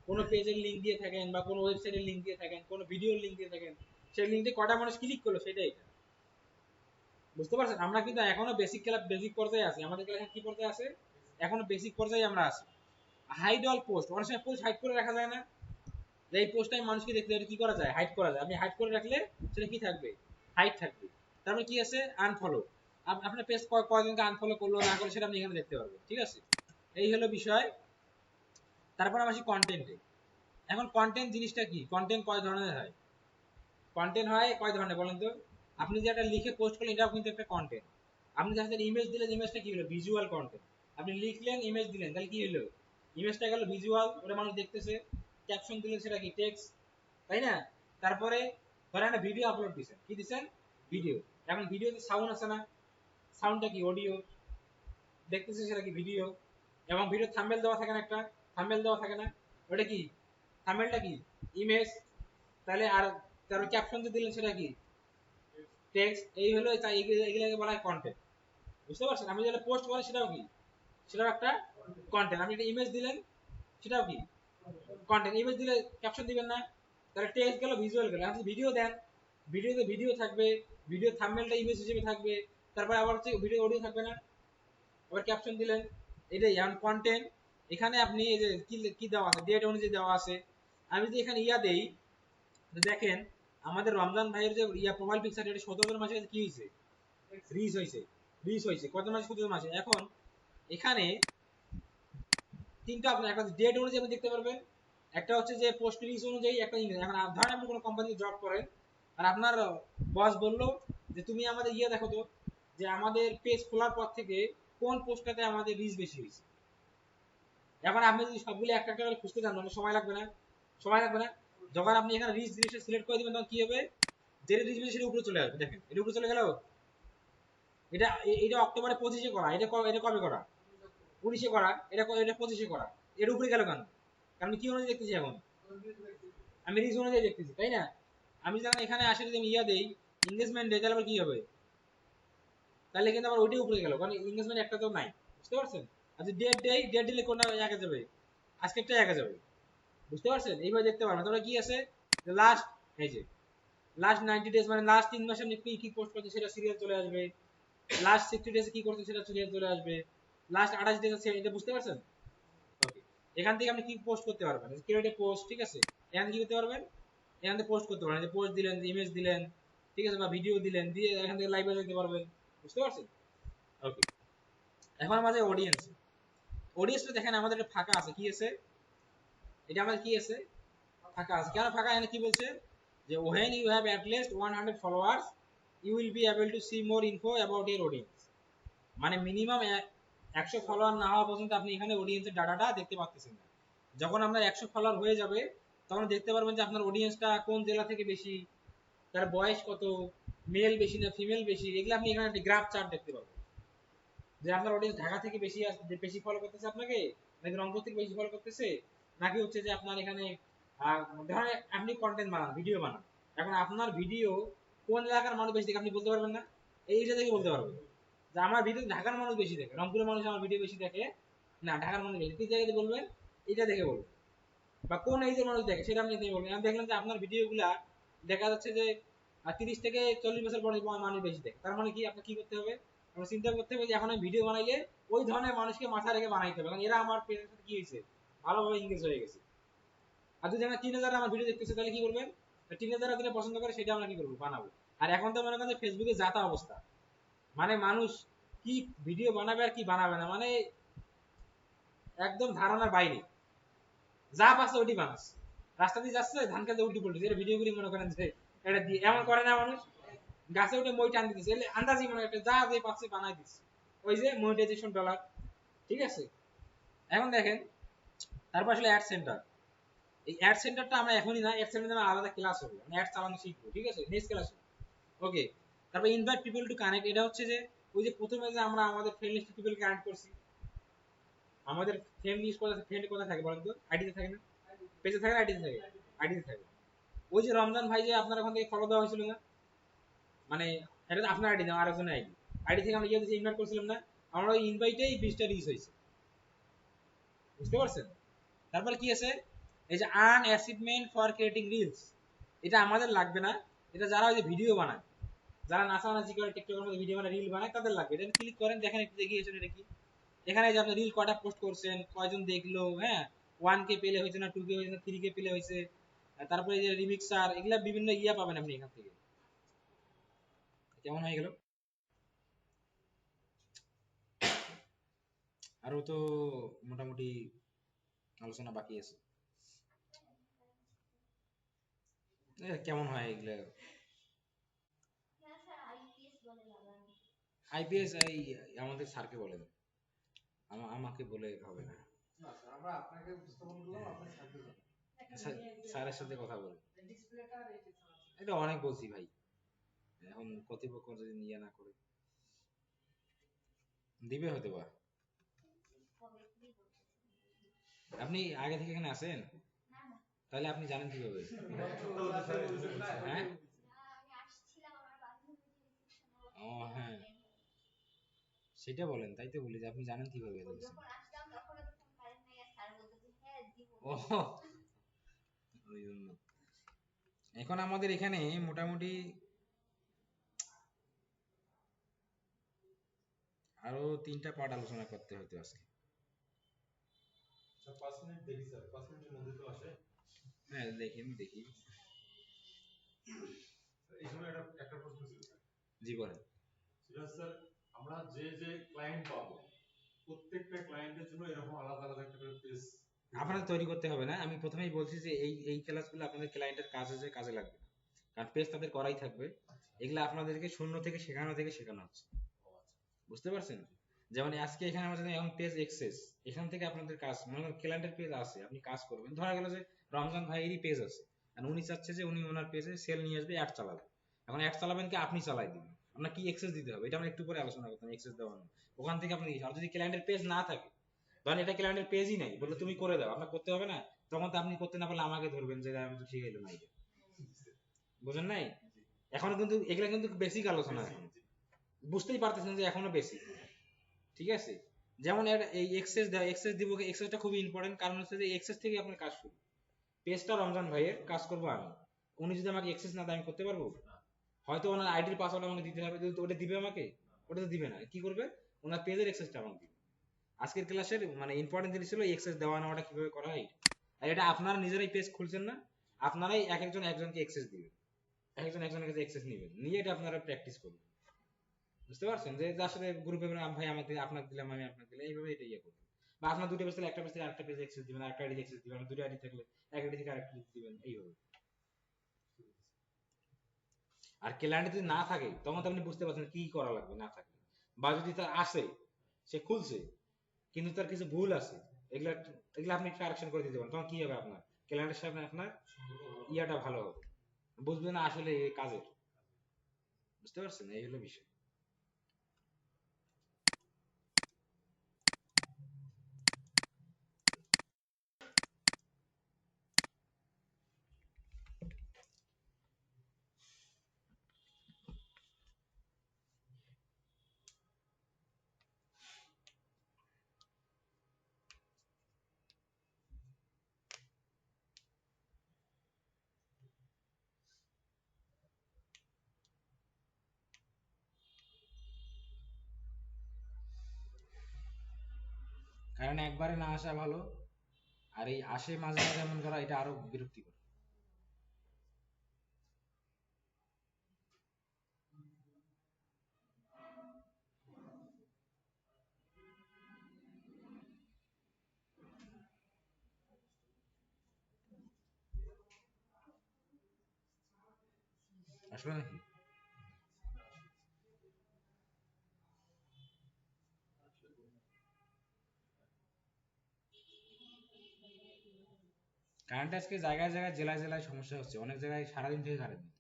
কোনো পেজের লিংক দিয়ে থাকেন, বা কোনো ওয়েবসাইটের লিংক দিয়ে থাকেন, কোনো ভিডিওর লিংক দিয়ে থাকেন, সেই লিংকে কয়টা মানুষ ক্লিক করলো সেটাই এটা। বুঝতে পারছেন? আমরা কিন্তু এখনো বেসিক পর্যায়ে আছি। আমাদের ক্লাস কি পর্যায়ে আছে? এখনো বেসিক পর্যায়ে আমরা আছি। হাইড অল পোস্ট, অনেক সময় পোস্ট হাইড করে রাখা যায় না, যে এই পোস্টটা মানুষকে দেখতে কি করা যায়, হাইড করা যায়। আপনি হাইড করে রাখলে সেটা কি থাকবে, হাইড থাকবে। তারপরে কি আছে, আনফলো। আপনার পেজ কয়জনকে আনফলো করলো না করলো সেটা আপনি এখানে দেখতে পারবেন, ঠিক আছে। এই হলো বিষয়। তারপর আমরা আসি কন্টেন্টে। এখন কন্টেন্ট জিনিসটা কি, কন্টেন্ট কয় ধরনের হয়? কন্টেন্ট হয় কয় ধরনের বলেন তো? আপনি যে একটা লিখে পোস্ট করলেন এটাও কিন্তু একটা কন্টেন্ট। আপনি জাস্ট ইমেজ দিলেন, ইমেজটা কি হলো, ভিজুয়াল কন্টেন্ট। আপনি লিখলেন, ইমেজ দিলেন, তাহলে কি হলো, ইমেজটা গেল ভিজুয়াল, ওটা মানুষ দেখতেছে। ক্যাপশন দিলেন, সেটা কি টেক্সট, তাই না? তারপরে ধরেন একটা ভিডিও আপলোড দিচ্ছেন, কি দিচ্ছেন, ভিডিও। এখন ভিডিওতে সাউন্ড আছে না, সাউন্ডটা কি অডিও, দেখতেছে সেটা কি ভিডিও। এবং ভিডিও থাম্বনেল দেওয়া থাকে না, একটা থাম্বনেল দেওয়া থাকে না, ওটা কি, থাম্বনেলটা কি ইমেজ। তাহলে আর তারপর ক্যাপশন যে দিলেন সেটা কি টেক্সট। এই হলো, তাই এগুলোকে বলা হয় কন্টেন্ট, বুঝতে পারছেন? আমি যেটা পোস্ট করি সেটাও কি, সেটাও একটা কন্টেন্ট। আপনি একটা ইমেজ দিলেন, সেটাও কি কন্টেন্ট। ইমেজ দিলে ক্যাপশন দিবেন না, তাহলে টেক্সট গেল, ভিজুয়াল গেল। আপনি ভিডিও দেন, ভিডিওতে ভিডিও থাকবে, ভিডিও থাম্বনেলটা ইমেজ হিসেবে থাকবে, তারপর আবার হচ্ছে ভিডিও অডিও থাকবে না, আবার ক্যাপশন দিলেন, এটাই এখন কন্টেন্ট। এখানে আপনি এই যে কি দেওয়া আছে, ডেট অনুযায়ী দেওয়া আছে। আমি যদি এখানে ইয়া দেই, দেখেন আমাদের রমজান ভাইয়ের যে ইয়া প্রোফাইল পিকচার, এটা 17 মাসে কি হয়েছে, রিচ হয়েছে, রিচ হয়েছে কত মাসে, 17 মাসে। এখন এখানে তিনটা আপনার, একটা ডেট অনুযায়ী আপনি দেখতে পারবেন, একটা হচ্ছে যে পোস্ট রিচ অনুযায়ী, একটা ইমেজ। এখন ধরেন আপনি কোনো কোম্পানিতে জব করেন, আর আপনার বস বললো যে তুমি আমাদের ইয়ে দেখো তো, যে আমাদের পেজ খোলার পর থেকে কোন পোস্টটাতে আমাদের রিচ বেশি হয়েছে। এখন আপনি যদি সবগুলো একটা একটা করে খুঁজতে যান, মানে সময় লাগবে না, সময় লাগবে না। যখন আপনি এখানে রিচ জিনিসটা সিলেক্ট করে দিবেন, তখন কি হবে, যেটা রিচ বেশি সেটা উপরে চলে আসবে। দেখেন এটা উপরে চলে গেল। এটা এটা অক্টোবরে 25-এ করা, এটা এটা কবে করা, 19-এ করা, এটা এটা 25-এ করা। এর উপরে গেল কেন? কারণ কি অনুযায়ী দেখতেছি, এখন আমি রিচ অনুযায়ী দেখতেছি, তাই না? আমি যখন এখানে আসে যদি আমি ইয়া দেই, এনগেজমেন্ট দেই, তাহলে আবার কি হবে, তাহলে কিন্তু আবার ওইটাই উপরে গেল, কারণ এনগেজমেন্ট একটা তো নাই, বুঝতে পারছেন? আচ্ছা ডেট দেই, ডেট দিলে কোনটা একা যাবে, আজকেরটা একা যাবে, বুঝতে পারছেন? এইভাবে দেখতে পারবেন। তাহলে কি আছে, লাস্ট, এই যে লাস্ট 90 ডেজ, মানে লাস্ট 3 মাসে আপনি কি কি পোস্ট করছেন সেটা সিরিয়াল চলে আসবে। লাস্ট 60 ডেজ কি করছেন সেটা সিরিয়াল চলে আসবে। লাস্ট 28 ডেজ আছে, এটা বুঝতে পারছেন? ওকে, এখান থেকে আপনি কি পোস্ট করতে পারবেন, ক্রিয়েট এ পোস্ট, ঠিক আছে। এখান থেকে কি করতে পারবেন, এখান থেকে পোস্ট করতে পারবেন, যে পোস্ট দিলেন, ইমেজ দিলেন, ঠিক আছে, বা ভিডিও দিলেন, দিয়ে এখান থেকে লাইভে যেতে পারবেন, বুঝতে পারছেন? ওকে, এখন আমাদের অডিয়েন্স, অডিয়েন্সটা দেখেন আমাদের একটা ফাঁকা আছে, কি আছে, এটা আমাদের কি আছে, ফাঁকা আছে। কেন ফাঁকা, এখানে কি বলছে, যে when you have at least 100 followers you will be able to see more info about your audience। মানে মিনিমাম 100 ফলোয়ার না হওয়া পর্যন্ত আপনি এখানে অডিয়েন্সের ডাটাটা দেখতে পাচ্ছেন না। যখন আপনার 100 ফলোয়ার হয়ে যাবে, তখন দেখতে পারবেন যে আপনার অডিয়েন্সটা কোন জেলা থেকে বেশি, তার বয়স কত, মেল বেশি না ফিমেল বেশি, এগুলো আপনি এখানে একটা গ্রাফ চার্ট দেখতে পারবেন। যে আপনার অডিয়েন্স ঢাকা থেকে বেশি বেশি ফলো করতেছে আপনাকে, নাকি রংপুর থেকে বেশি ফলো করতেছে, নাকি হচ্ছে যে আপনার এখানে ধরেন আপনি কন্টেন্ট বানান, ভিডিও বানান, এখন আপনার ভিডিও কোন এলাকার মানুষ বেশি দেখে আপনি বলতে পারবেন না, এইটা দেখে বলতে পারবেন যে আমার ভিডিও ঢাকার মানুষ বেশি দেখে, রংপুরের মানুষ আমার ভিডিও বেশি দেখে না, ঢাকার মানুষ বেশি, কি জায়গায় বলবেন, এটা দেখে বলবেন। বা কোন এইজের মানুষ দেখে সেটা আপনি বলবেন। আমি দেখলাম যে আপনার ভিডিওগুলা দেখা যাচ্ছে যে 30 থেকে 40 বছর পরে মানুষ বেশি দেখে, তার মানে কি আপনার কি করতে হবে, আমরা চিন্তা করতে হবে যে এখন আমি ভিডিও বানাইলে ওই ধরনের মানুষকে মাথায় রেখে বানাইতে হবে, কারণ এরা আমার পেজের সাথে কি হয়েছে, ভালোভাবে এনগেজ হয়ে গেছে। আর যদি আমরা 3000 আমার ভিডিও দেখতেছে, তাহলে কি করবেন, 3000 যেটা পছন্দ করে সেটা আমরা কি করবো, বানাবো। আর এখন তো মনে করেন ফেসবুকে যাতা অবস্থা, মানে মানুষ কি ভিডিও বানাবে আর কি বানাবে না, মানে একদম ধারণার বাইরে, যা পাচ্ছে ওটি বানাচ্ছে। রাস্তা দিয়ে যাচ্ছে, ধান খেতে উল্টি পড়তেছে, এটা ভিডিও গুলি মনে করেন যে এটা দিয়ে এমন করে না মানুষ, গাছে উঠে মই টান দিতেছে, আন্দাজি মনে একটা যা যে পাচ্ছে বানাই দিচ্ছে, ওই যে মনিটাইজেশন ডলার, ঠিক আছে। এখন দেখেন, তারপর আসলে অ্যাড সেন্টার। এই অ্যাড সেন্টারটা আমরা এখনই না, অ্যাড সেন্টার আলাদা ক্লাস হবে, মানে অ্যাড চালানো শিখবো, ঠিক আছে, নেক্সট ক্লাসে। ওকে, তারপর ইনভাইট পিপল টু কানেক্ট, এটা হচ্ছে যে ওই যে প্রথমে যে আমরা আমাদের ফ্রেন্ড লিস্ট পিপল কানেক্ট করছি, আমাদের ফ্রেন্ড লিস্ট কোথায়, ফ্রেন্ড কোথায় থাকে বলেন তো, আইডিতে থাকে না, পেজে থাকে না, আইডিতে থাকে, আইডিতে থাকে। ওই যে রমজান ভাই যে আপনার ওখান থেকে ফলো দেওয়া হয়েছিল না, মানে এটা আপনার আইডি না, আরেকজনের আইডি, আইডি থেকে আমরা ইয়ে ইনভাইট করছিলাম না, আমরা ওই ইনভাইটেই 20টা রিচ হয়েছে, বুঝতে পারছেন? তারপর কি আছে, এই যে earn achievement for creating reels, এটা আমাদের লাগবে না, এটা যারা ওই যে ভিডিও বানায়, যারা নাচানাচি করে টিকটকের মধ্যে ভিডিও বানায় রিল বানায়, তাদের লাগবে। এটা ক্লিক করেন, দেখেন একটু দেখিয়েছেন এটা কি, এখানে যে আপনি রিল কয়টা পোস্ট করছেন, কয়জন দেখলো, হ্যাঁ 1K পেলে হয়েছে না, 2K হয়েছে না, 3K পেলে হয়েছে, তারপরে এই যে রিমিক্সার, এগুলা বিভিন্ন ইয়া পাবেন আপনি এখান থেকে। কেমন হয়ে গেল? আরো তো মোটামুটি আলোচনা বাকি আছে। কেমন হয় এগুলা? আইপিএস এই আমাদের স্যারকে বলে দেন, আমাকে বলে হবে না। আমরা আপনাকে উপস্থাপন করলাম, আপনি স্যারের সাথে কথা বলে। এটা অনেক বলছি ভাই, এখন কর্তৃপক্ষ যদি নিয়ে না করে দিবে হয়তো বা। আপনি আগে থেকে এখানে আছেন, তাহলে আপনি জানেন কিভাবে? হ্যাঁ, ও হ্যাঁ, সেটা বলেন, তাই তো বলি যে আপনি জানেন কিভাবে। ও, ওই জন্য। এখন আমাদের এখানে মোটামুটি আরো 3টা পার্ট আলোচনা করতে হতো আজকে। 5 মিনিট দেখি স্যার, 5 মিনিটের মধ্যে তো আসে। হ্যাঁ দেখি। এখানে একটা প্রশ্ন ছিল। জি বলেন। সেটা স্যার, আমরা যে ক্লায়েন্ট পাবো, প্রত্যেকটা ক্লায়েন্টের জন্য এরকম আলাদা আলাদা একটা করে পেজ আপনাদের তৈরি করতে হবে না। আমি প্রথমেই বলছি যে এই ক্লাসগুলো আপনাদের ক্লায়েন্টের কাজে লাগবে না, কারণ পেজ তাদের করাই থাকবে। এগুলো আপনাদেরকে শূন্য থেকে শেখানো হচ্ছে, বুঝতে পারছেন? যেমন আজকে এখানে আমাদের এখন পেজ এক্সেস, এখান থেকে আপনাদের কাজ, মনে করেন ক্লায়েন্টের পেজ আছে, আপনি কাজ করবেন। ধরা গেল যে রমজান ভাইয়েরই পেজ আছে, আর উনি চাচ্ছে যে উনি ওনার পেজে সেল নিয়ে আসবে, অ্যাড চালাবে। এখন অ্যাড চালাবেন কি আপনি চালাই দিবেন, আপনার কি এক্সেস দিতে হবে, এটা আমরা একটু পরে আলোচনা করতাম। এক্সেস দেওয়া ওখান থেকে আপনি, আর যদি ক্লায়েন্টের পেজ না থাকে, ধরেন এটা ক্লায়েন্টের পেজই নাই, বললে তুমি করে দাও, আপনার করতে হবে না, তখন তো আপনি করতে না পারলে আমাকে ধরবেন যে আমি তো শিখাইলো না। বুঝেন নাই? এখনো কিন্তু এগুলা কিন্তু বেসিক আলোচনা, এখন বুঝতেই পারতেছেন যে এখনো বেসিক। ঠিক আছে, যেমন এই এক্সেস দেওয়া, এক্সেস দিব, এক্সেসটা খুবই ইম্পর্টেন্ট, কারণ হচ্ছে যে এক্সেস থেকে আপনার কাজ শুরু। পেজটা রমজান ভাইয়ের, কাজ করবো আমি, উনি যদি আমাকে এক্সেস না দেয় আমি করতে পারবো? হয়তো ওনার আইডির পাসওয়ার্ড আমাকে দিতে হবে, ওটা দিবে আমাকে? ওটা তো দিবে না। কি করবে? ওনার পেজের এক্সেসটা আমাকে দিবে। আজকের ক্লাসের মানে ইম্পর্টেন্ট জিনিস ছিল এক্সেস দেওয়া নেওয়াটা কিভাবে করা হয়। আর এটা আপনারা নিজেরাই পেজ খুলছেন না, আপনারাই এক একজনকে এক্সেস দিবেন, একজনের কাছে এক্সেস নেবেন, নিয়ে এটা আপনারা প্র্যাকটিস করবেন। বুঝতে পারছেন? যে আসলে গ্রুপে ভাই আমাকে আপনাকে দিলাম, আমি আপনাকে দিলাম, এইভাবে এটা ইয়ে করবেন। বা আপনার দুটো পেজ থাকলে একটা পেজ থেকে আরেকটা পেজে অ্যাক্সেস দিবেন, আরেকটা আইডি অ্যাক্সেস দিবেন, দুটো আইডি থাকলে এক আইডি থেকে আরেকটা দিবেন, এইভাবে। আর ক্লায়েন্ট যদি না থাকে তখন তো আপনি বুঝতে পারছেন কি করা লাগবে না থাকলে। বা যদি তার আসে, সে খুলছে কিন্তু তার কিছু ভুল আছে, এগুলা এগুলা আপনি কারেকশন করে দিতে পারেন, তখন কি হবে? আপনার ক্লায়েন্টের সামনে আপনার ইয়াটা ভালো হবে, বুঝবে না আসলে এই কাজের। বুঝতে পারছেন? এই হলো বিষয়। কারণ একবারে না আসা ভালো, আর এই আসে মাঝে মাঝে এমন করা, এটা আরো বিরক্তিকর। আসলে নাকি কারেন্ট আজকে জায়গায় জায়গায় জেলায় জেলায় সমস্যা হচ্ছে, অনেক জায়গায় সারাদিন থেকে কারেন্ট নেই।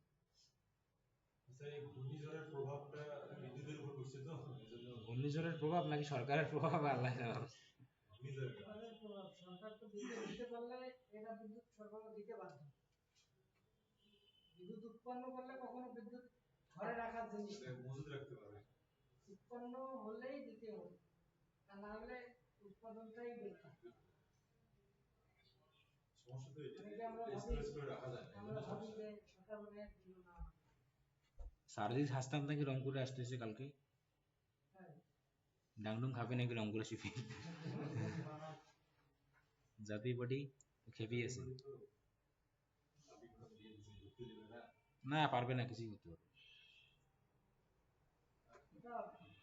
ঘূর্ণিঝড়ের প্রভাব নাকি সরকারের প্রভাব, আল্লাহ জানে। সরকার তো বিদ্যুৎ দিতে পারলে এরা বিদ্যুৎ সরবরাহ দিতে পারত, বিদ্যুৎ উৎপন্ন করলে কখনো বিদ্যুৎ ঘরে রাখার জিনিস মজুদ রাখতে পারবে, উৎপন্ন হলেই দিতে হবে, তা না হলে উৎপাদনটাই বেকার। সমস্যা তো এটা, আমরা ভাবি যে সরকার মনে হয় দিল না। সার্জিস হাসতাম নাকি রংপুরে আসতেছে কালকে, ডাংডুং খাবে নাকি রংপুরে শিফে, জাতীয় পার্টি খেপিয়েছে। না পারবে না, কিছুই করতে পারবে এটা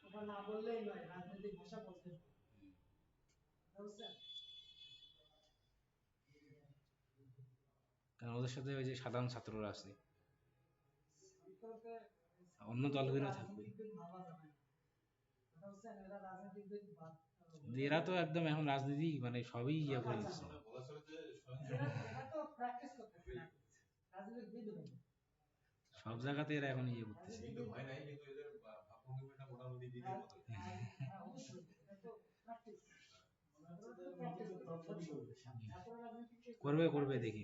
ওটা না বললেই নয়, রাজনৈতিক ভাষা বলতে হবে, বুঝছেন? কারণ ওদের সাথে ওই যে সাধারণ ছাত্ররা আছে, ছাত্রকে অন্য দলগুলো থাকবে। রাজনীতিবিদ ভাবা যাবে না, কথা বুঝছেন? এরা রাজনীতিবিদ এরা তো একদম এখন রাজনীতি মানে সবই ইয়ে করে দিচ্ছে। এরা তো প্র্যাকটিস করতেছে, রাজনীতিবিদ হবে। সব জায়গাতে এরা এখন ইয়ে করতেছে। ভয় নাই, কিন্তু এদের ভাবভঙ্গিটা মোটামুটি দিদির মতো। হ্যাঁ, অবশ্যই এটা তো প্র্যাকটিস, করবে করবে দেখি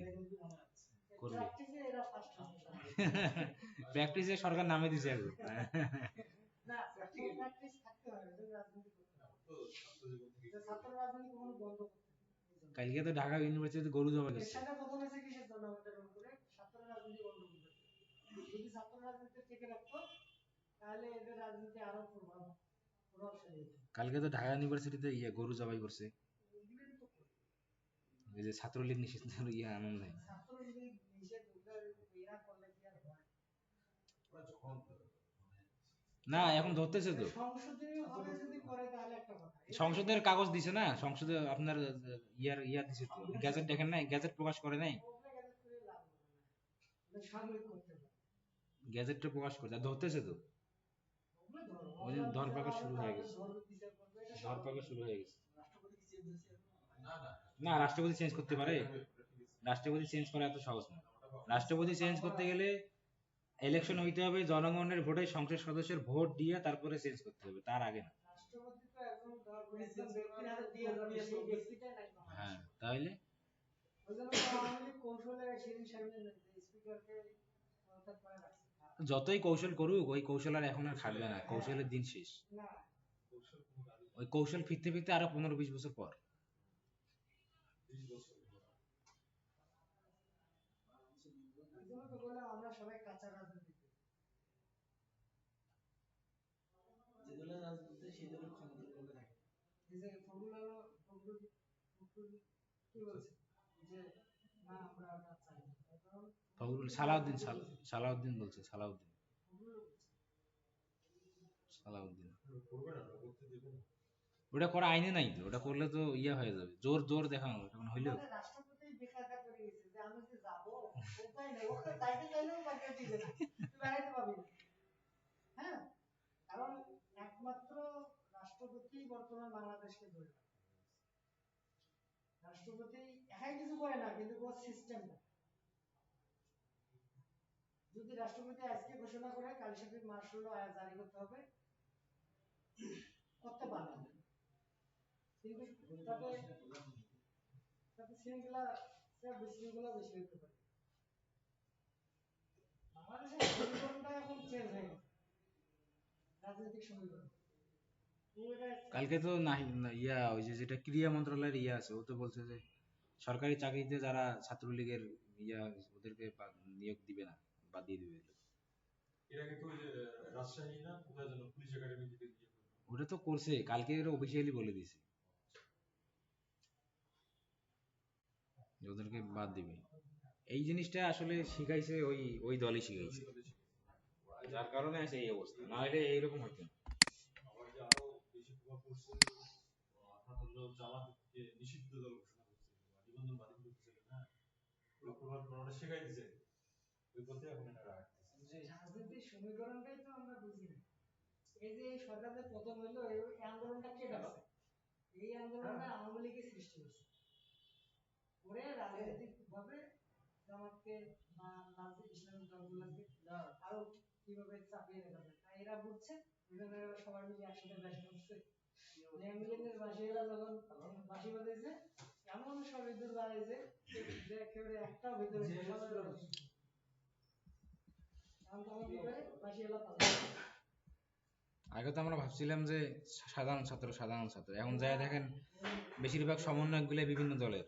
করবে। প্র্যাকটিসে এরা ফার্স্ট হবে। প্র্যাকটিসে সরকার নামে দিছে এখন। না, প্র্যাকটিস থাকতে হবে যদি রাজনীতি করতে হয়। ছাত্র রাজনীতি কখনো বন্ধ করতে হবে। কালকে তো ঢাকা ইউনিভার্সিটিতে গরু জমা গেছে। এর সাথে প্রথম আছে কিসের জন্য আমাদের উপরে ছাত্র রাজনীতি বন্ধ করতে হবে। যদি ছাত্র রাজনীতি টিকে রাখতো তাহলে এদের রাজনীতি আরো প্রভাবশালী হতো। কালকে তো ঢাকা ইউনিভার্সিটিতে ইয়ে গরু জবাই করছে, এগুলোই তো করে। এই যে ছাত্রলীগ নিষিদ্ধ ইয়ে আনন্দ হয়। ছাত্রলীগ নিষেধ এরা করলে কি আর হয়? ওরা যখন না এখন ধরতেছে তো, সংসদীয় ভাবে যদি করে তাহলে একটা কথা। সংসদের কাগজ দিছে না, সংসদে আপনার ইয়া দিছে তো, গ্যাজেট দেখেন নাই, গ্যাজেট প্রকাশ করে নাই, ওগুলো গ্যাজেট করে লাভ হবে না। মানে সাময়িক করতে হবে। গ্যাজেটটা প্রকাশ করছে, আর ধরতেছে তো, ওগুলো ধরো। ওই যে ধরপাকড় শুরু হয়ে গেছে, ধরো বিচার করবে, এটা ধরপাকড় শুরু হয়ে গেছে। রাষ্ট্রপতি কি চেঞ্জ হয়েছে? না না না রাষ্ট্রপতি চেঞ্জ করতে পারে, রাষ্ট্রপতি চেঞ্জ করা এত সহজ না। রাষ্ট্রপতি চেঞ্জ করতে গেলে ইলেকশন হইতে হবে, জনগণের ভোটে সংসদ সদস্যের ভোট দিয়ে তারপরে চেঞ্জ করতে হবে, তার আগে না। রাষ্ট্রপতি তো একজন ব্যক্তির হাতে দিয়ে যাবে, সেই ব্যক্তিটাই নাই। হ্যাঁ তাহলে ওই জন্য আওয়ামী লীগ কৌশলে শিরিন সাহেবের স্পিকারকে পদত্যাগ করে রাখছে। যতই কৌশল করুক ওই কৌশল আর এখন আর খাটবে না, কৌশলের দিন শেষ। না, ওই কৌশল ফিরতে ফিরতে আরো 15-20 বছর পর। 20 বছর এই জন্য তো বললাম আমরা সবাই কাঁচা রাজনীতি করি। যেগুলো রাজনীতি সেগুলো ক্ষমতা করে থাকে। এই যে ফখরুল কি বলছে যে না আমরা আর চাই না, কারণ ফখরুল সালাউদ্দিন বলছে, সালাউদ্দিন করবে না, করতে দেবে না। ওটা করা আইনে নাই তো, ওটা করলে তো ইয়া হয়ে যাবে, জোর জোর দেখানো তখন হইলো। আমাদের রাষ্ট্রপতি বেকায়দা করে গেছে যে আমি যে যাব উপায় নাই, ওখানে যাইতে চাইলেও বাকি দিবে না, তুই বাইরে পাবি না। হ্যাঁ, কারণ একমাত্র রাষ্ট্রপতি বর্তমান বাংলাদেশকে ধরে রাখে। রাষ্ট্রপতি একাই কিছু করে না, কিন্তু পুরো সিস্টেমটা। যদি রাষ্ট্রপতি আজকে ঘোষণা করে কাল সাথে মার্শাল ল জারি করতে হবে, করতে পারবে না, কিন্তু তাতে বিশৃঙ্খলা বেশি হতে পারে। বাংলাদেশের সমীকরণটা এখন চেঞ্জ হয়ে গেছে, রাজনৈতিক সমীকরণ। কালকে তো ইয়া ওই যে যেটা ক্রীড়া মন্ত্রণালয়ের ইয়া আছে, ও তো বলছে যে সরকারি চাকরিতে যারা ছাত্রলীগের ইয়া ওদেরকে নিয়োগ দিবে না, বাদ দিয়ে দিবে। এর আগে তো ওই যে রাজশাহী না কোথায় যেন পুলিশ একাডেমি থেকে দিয়ে ওটা তো করছে, কালকে এরা অফিসিয়ালি বলে দিছে যে ওদেরকে বাদ দিবে। এই জিনিসটা আসলে শিখাইছে ওই ওই দলই শিখাইছে, যার কারণে আছে এই অবস্থা, না হলে এইরকম হতো না। আবার যে আরো বেশি প্রভাব পড়ছে, আপনার হলো জামাতকে নিষিদ্ধ দল ঘোষণা করছে, নিবন্ধন বাতিল করতেছিল না, ওই প্রভাব ওরা শেখাই দিছে, ওই পথে এখন এরা হাঁটতেছে। রাজনীতির সমীকরণটাই তো আমরা বুঝি না। এই যে সরকারের পতন হলো, এই আন্দোলনটা কে ডাকছে? এই আন্দোলনটা আওয়ামী লীগের সৃষ্টি হয়েছে, ওরে রাজনৈতিক ভাবে জামাতকে বা ইসলামিক দলগুলোকে আরো কিভাবে চাপিয়ে রাখা যায়, তাই এরা বুঝছে। এজন্য এরা সবাই মিলে একসাথে ব্যাস করছে। ল্যাঙ্গুয়েজের বাসিরা যখন বাসি বাজাইছে, এমন সব ইঁদুর বাড়াইছে যে একেবারে একটাও ভিতরে আগে তো আমরা ভাবছিলাম যে সাধারণ ছাত্র, এখন যায় দেখেন বেশিরভাগ সমন্বয়ক গুলো বিভিন্ন দলের,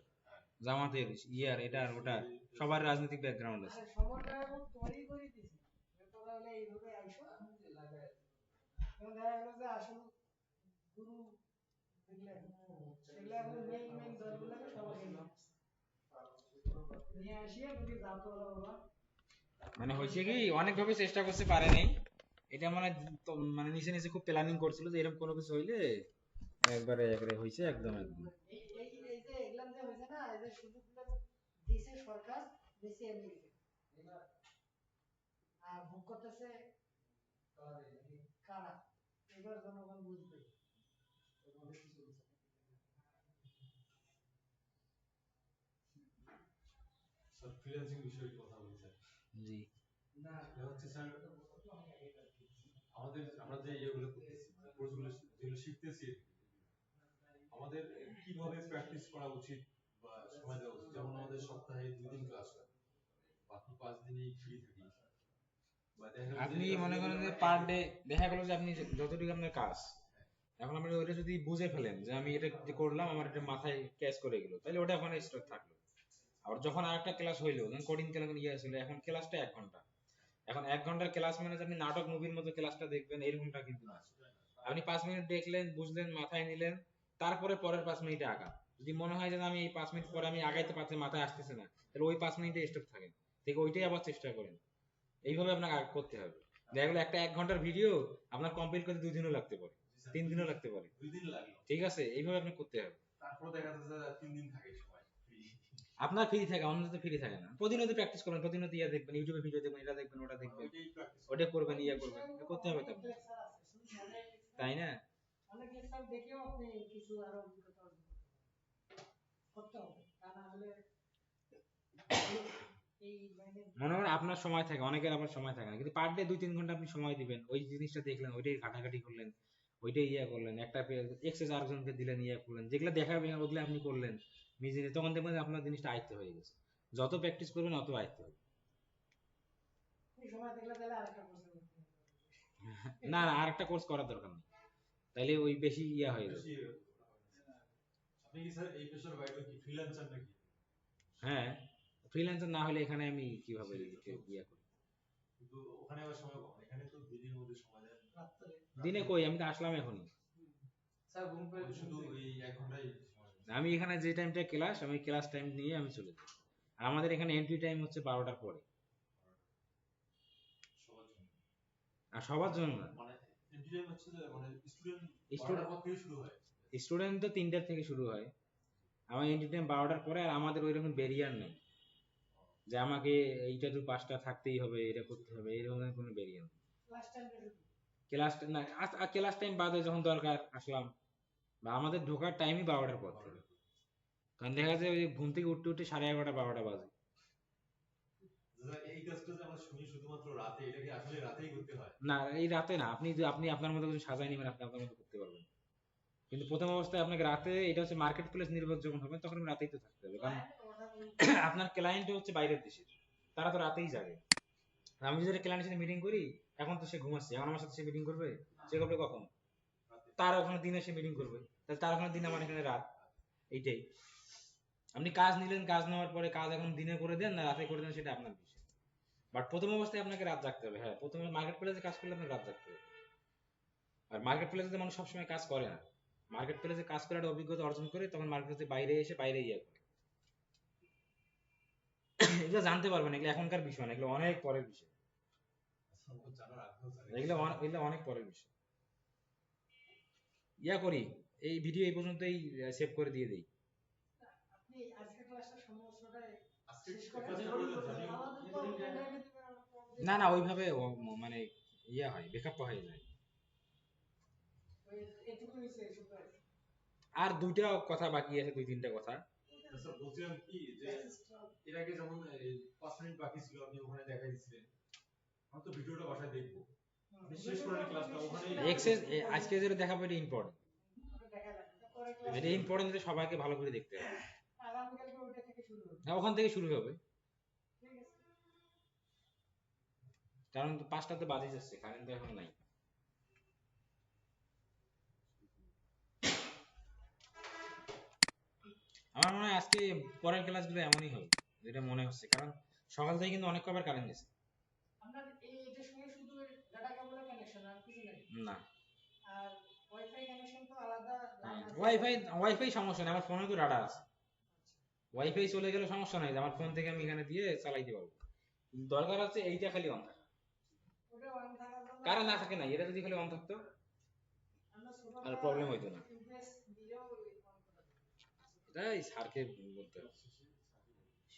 জামাতের ইয়ার এটার ওটা, সবার রাজনৈতিক ব্যাকগ্রাউন্ড আছে। নিয়ে আসিয়া তুমি জাতওয়ালা বাবা মানে হয়েছে কি অনেক ভাবে চেষ্টা করতে পারেনি, এটা মানে মানে নিচে নিচে খুব প্ল্যানিং করছিল যে এরকম কোনো কিছু হইলে একবারে একবারে হয়েছে একদম একদম। এই যে এগুলাম যে হয়েছে না, এই যে সুযোগগুলো দিছে সরকার, দিছে আমেরিকা, আর ভোগ করতেছে কারা? এবার জনগণ বুঝবে। স্যার ফ্রিল্যান্সিং বিষয়ে একটু কথা বলছেন। জি এটা হচ্ছে স্যার আমাদের আমরা যে ইয়েগুলো করতেছি মানে কোর্সগুলো যেগুলো শিখতেছি আমাদের কিভাবে প্র্যাকটিস করা উচিত বা সময় দেওয়া উচিত, যেমন আমাদের সপ্তাহে 2 দিন ক্লাস হয়, বাকি 5 দিনই ফ্রি থাকি, বা দেখা গেল আপনি যে মনে করেন যে কাজগুলো পার ডে দেখা গেল যে আপনি যতটুকু আপনার কাজ, এখন আপনি ওইটা যদি বুঝে ফেলেন যে আমি এটা যে করলাম আমার এটা মাথায় ক্যাচ করে গেল, তাহলে ওটা ওখানে স্টক থাকলো। আবার যখন আরেকটা ক্লাস হইলো, ধরুন কোডিং ক্লাস ইয়ে ছিল, এখন ক্লাসটা 1 ঘন্টা, এখন 1 ঘন্টার ক্লাস মানে যে আপনি নাটক মুভির মতো ক্লাসটা দেখবেন এরকমটা কিন্তু না। আপনি 5 মিনিট দেখলেন, বুঝলেন, মাথায় নিলেন, তারপরে পরের 5 মিনিটে আগান। যদি মনে হয় যে না, আমি এই 5 মিনিট পরে আমি আগাইতে পারছি, মাথায় আসতেছে না, তাহলে ওই 5 মিনিটে স্টপ থাকেন, ঠিক ওইটাই আবার চেষ্টা করেন। এইভাবে আপনাকে করতে হবে। দেখা গেলো একটা 1 ঘন্টার ভিডিও আপনার কমপ্লিট করতে 2 দিনও লাগতে পারে, 3 দিনও লাগতে পারে, 2 দিন লাগলো, ঠিক আছে? এইভাবে আপনি করতে হবে। তারপর দেখা যাচ্ছে যে 3 দিন থাকে সময় ফ্রি। আপনার ফ্রি থাকে, অন্য তো ফ্রি থাকে না। প্রতিনিয়ত প্র্যাকটিস করবেন, প্রতিনিয়ত ইয়া দেখবেন, ইউটিউবে ভিডিও দেখবেন, এটা দেখবেন, ওটা দেখবেন, ওইটাই প্র্যাকটিস ওটা করবেন, ইয়া করবেন, এটা করতে হবে তো আপনাকে, তাই না? অনেক লেকচার দেখেও আপনি কিছু আরো অভিজ্ঞতা অর্জন করতে হবে, তা না হলে এই লাইনে মনে করেন আপনার সময় থাকে, অনেকের আবার সময় থাকে না, কিন্তু পার ডে 2-3 ঘন্টা আপনি সময় দিবেন, ওই জিনিসটা দেখলেন, ওইটাই ঘাটাঘাটি করলেন, ওইটাই ইয়া করলেন, একটা এক্সেস আরেকজনকে দিলেন, ইয়া করলেন, যেগুলো দেখাবেন ওগুলো আপনি করলেন নিজে, তখন দেখবেন যে আপনার জিনিসটা আয়ত্ত হয়ে গেছে। যত প্র্যাকটিস করবেন অত আয়ত্ত হবে। এই সময় দেখলে তাহলে আরেকটা প্রশ্ন করতে হবে। না না, আর একটা কোর্স করার দরকার নেই, তাইলে ওই বেশি ইয়া হয়ে যাবে। বেশি। আপনি কি স্যার এই পেশার বাইরে কি ফ্রিল্যান্সার নাকি? হ্যাঁ, ফ্রিল্যান্সার না হলে এখানে আমি কিভাবে ইয়া করি? কিন্তু ওখানে আবার সময় কম, এখানে তো দিনের মধ্যে সময় দেন। রাত্রে দিনে কই, আমি তো আসলাম এখনই। স্যার ঘুম পেলে শুধু এই 1 ঘন্টাই সময় দেন। আমি এখানে যে টাইমটা ক্লাস, আমি ক্লাস টাইম নিয়ে আমি চলে যাই। আর আমাদের এখানে এন্ট্রি টাইম হচ্ছে 12টার পরে। সবার জন্য। আর সবার জন্য না, মানে এন্টারটেইন হচ্ছে যে মানে স্টুডেন্ট স্টুডেন্ট 12টার পর থেকে শুরু হয়। স্টুডেন্ট তো 3টার থেকে শুরু হয়, আমার এন্ট্রি টাইম 12টার পরে। আর আমাদের ওই রকম ব্যারিয়ার নেই যে আমাকে এইটা তো 5টা থাকতেই হবে, এটা করতে হবে, এরকম কোনো ব্যারিয়ার নেই। লাস্ট টাইমটা শুধু ক্লাস না, ক্লাস টাইম বাদে যখন দরকার আসলাম, বা আমাদের ঢোকার টাইমই 12টার পর থেকে। কারণ দেখা যায় ওই ঘুম থেকে উঠতে উঠতে 11:30 12টা বাজে। দাদা এই কাজটা যে আমরা শুনি শুধুমাত্র রাতে, এটা কি আসলে রাতেই করতে হয়? না, এই রাতে না, আপনি আপনার মতো কিছু সাজাই নেবেন, আপনি আপনার মতো করতে পারবেন। কিন্তু প্রথম অবস্থায় আপনাকে রাতে, এটা হচ্ছে মার্কেট প্লেস নির্ভর যখন হবে তখন রাতেই তো থাকতে হবে, কারণ আপনার ক্লায়েন্ট হচ্ছে বাইরের দেশে, তারা তো রাতেই যাবে। আমি যদি ক্লায়েন্টের সাথে মিটিং করি, এখন তো সে ঘুমাচ্ছে, এখন আমার সাথে সে মিটিং করবে, সে করবে কখন? রাতে। তার ওখানে দিনে সে মিটিং করবে, তাহলে তার ওখানে দিন, আমার এখানে রাত, এইটাই। আপনি কাজ নিলেন, কাজ নেওয়ার পরে কাজ এখন দিনে করে দেন না রাতে করে দেন, সেটা আপনার বিষয়। বাট প্রথম অবস্থায় আপনাকে রাত জাগতে হবে। হ্যাঁ, প্রথমে মার্কেট প্লেসে কাজ করলে আপনাকে রাত জাগতে হবে। আর মার্কেট প্লেসে মানুষ সবসময় কাজ করে না, মার্কেট প্লেসে কাজ করে একটা অভিজ্ঞতা অর্জন করে, তখন মার্কেট প্লেসে বাইরে এসে বাইরে ইয়ে করে। এগুলো জানতে পারবেন, এগুলো এখনকার বিষয় না, এগুলো অনেক পরের বিষয়, আমার জানার আগ্রহ থাকে। এগুলো অনেক পরের বিষয়। ইয়া করি, এই ভিডিও এই পর্যন্তই সেভ করে দিয়ে দিই। আপনি আজকে ক্লাসটা সমস্যাটা আজকে শেষ করে ক্লাসটা করে দেন, জানি আমাদের তো অনলাইনে দিবেন, আমরা তো না না, ওইভাবে মানে ইয়া হয়, বেকআপ হয়ে যায়। ওই এটুকু হইছে সুপার। আর 2টা কথা বাকি আছে, 2-3টা কথা। স্যার বলছিলাম কি যে এর আগে যেমন 5 মিনিট বাকি ছিল আপনি ওখানে দেখাই দিছিলেন, আমি তো ভিডিওটা বাসায় দেখবো, আপনি শেষ করেন ক্লাসটা ওখানে। এক্সেস আজকে যেটা দেখাবো এটা ইম্পর্টেন্ট, ওটা দেখা যাবে, পরে ক্লাস এটা ইম্পর্টেন্ট, যে সবাইকে ভালো করে দেখতে হবে। আগামীকালকে ওইটা থেকে শুরু হবে। না, ওখান থেকে শুরু হবে, ঠিক আছে। কারণ 5টাতে বাজে যাচ্ছে, কারেন্ট তো এখন নাই। আমার মনে হয় আজকে পরের ক্লাসগুলো এমনই হবে, যেটা মনে হচ্ছে, কারণ সকাল থেকে কিন্তু অনেক কবার কারেন্ট গেছে। আপনার এটার সঙ্গে শুধু ডাটা কেবলের কানেকশন আর কিছু নাই, না, আর ওয়াইফাই কানেকশন তো আলাদা লাইন আছে। ওয়াইফাই সমস্যা নেই, আমার ফোনে তো ডাটা আছে। ওয়াইফাই চলে গেলে সমস্যা নাই, আমার ফোন থেকে আমি এখানে দিয়ে চালাইতে পারবো। দরকার আছে এইটা খালি অন থাকা, ওটা অন থাকার জন্য কারণ না থাকে না, এটা যদি খালি অন থাকতো আমরা আর ছোটবেলা প্রবলেম হইতো না। ইউপিএস দিয়েও অন করা যায়। এটাই স্যারকে বলতে হবে।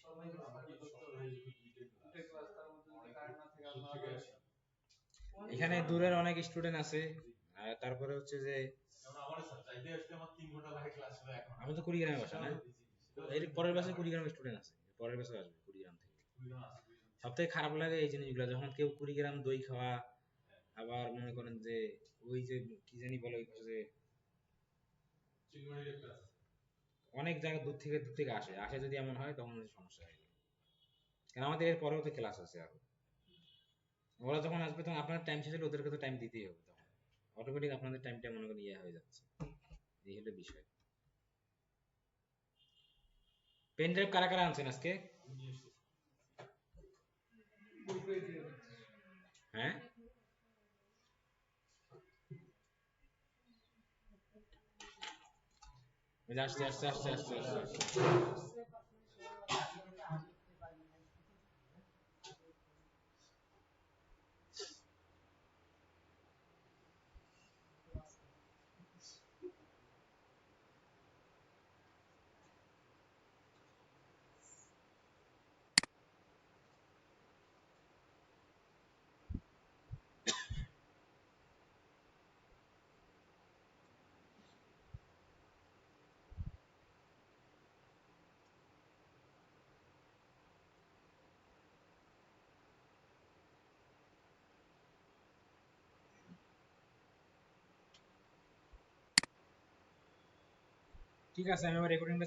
সবাই আমাকে সপ্তাহে যদি দুইটা ক্লাস তার মধ্যে যদি কারেন্ট না থাকে আপনারা এখানে দূরের অনেক স্টুডেন্ট আছে, আর তারপরে হচ্ছে যে যেমন আমার স্যার চাইতে আসতে আমার 3 ঘন্টা লাগে ক্লাস হলো এখন আমি তো কুড়িগ্রামে বাসা না, এর পরের বছর কুড়িগ্রামে স্টুডেন্ট আছে, পরের বছর আসবে কুড়িগ্রাম থেকে। সবথেকে খারাপ লাগে এই জিনিসগুলো, যখন কেউ কুড়িগ্রাম দই খাওয়া, আবার মনে করেন যে ওই যে কি জানি বলে ওই পাশে যে চিলমারির একটা আছে অনেক জায়গা দূর থেকে আসে আসে, যদি এমন হয় তখন হচ্ছে সমস্যা হয়ে যায়। কারণ আমাদের এর পরেও তো ক্লাস আছে আরো, ওরা যখন আসবে তখন আপনার টাইম শেষ হলে ওদেরকে তো টাইম দিতেই হবে, তখন অটোমেটিক আপনাদের টাইমটা মনে করেন ইয়ে হয়ে যাচ্ছে। এই হলো বিষয়। পেন ড্রাইভ কারা কারা আনছেন আজকে? নিয়ে এসেছে বই পেয়ে দিয়ে হ্যাঁ, ওই যে আসছে আসছে আসছে আসছে আসছে। ঠিক আছে, আমি আমার রেকর্ডিংটা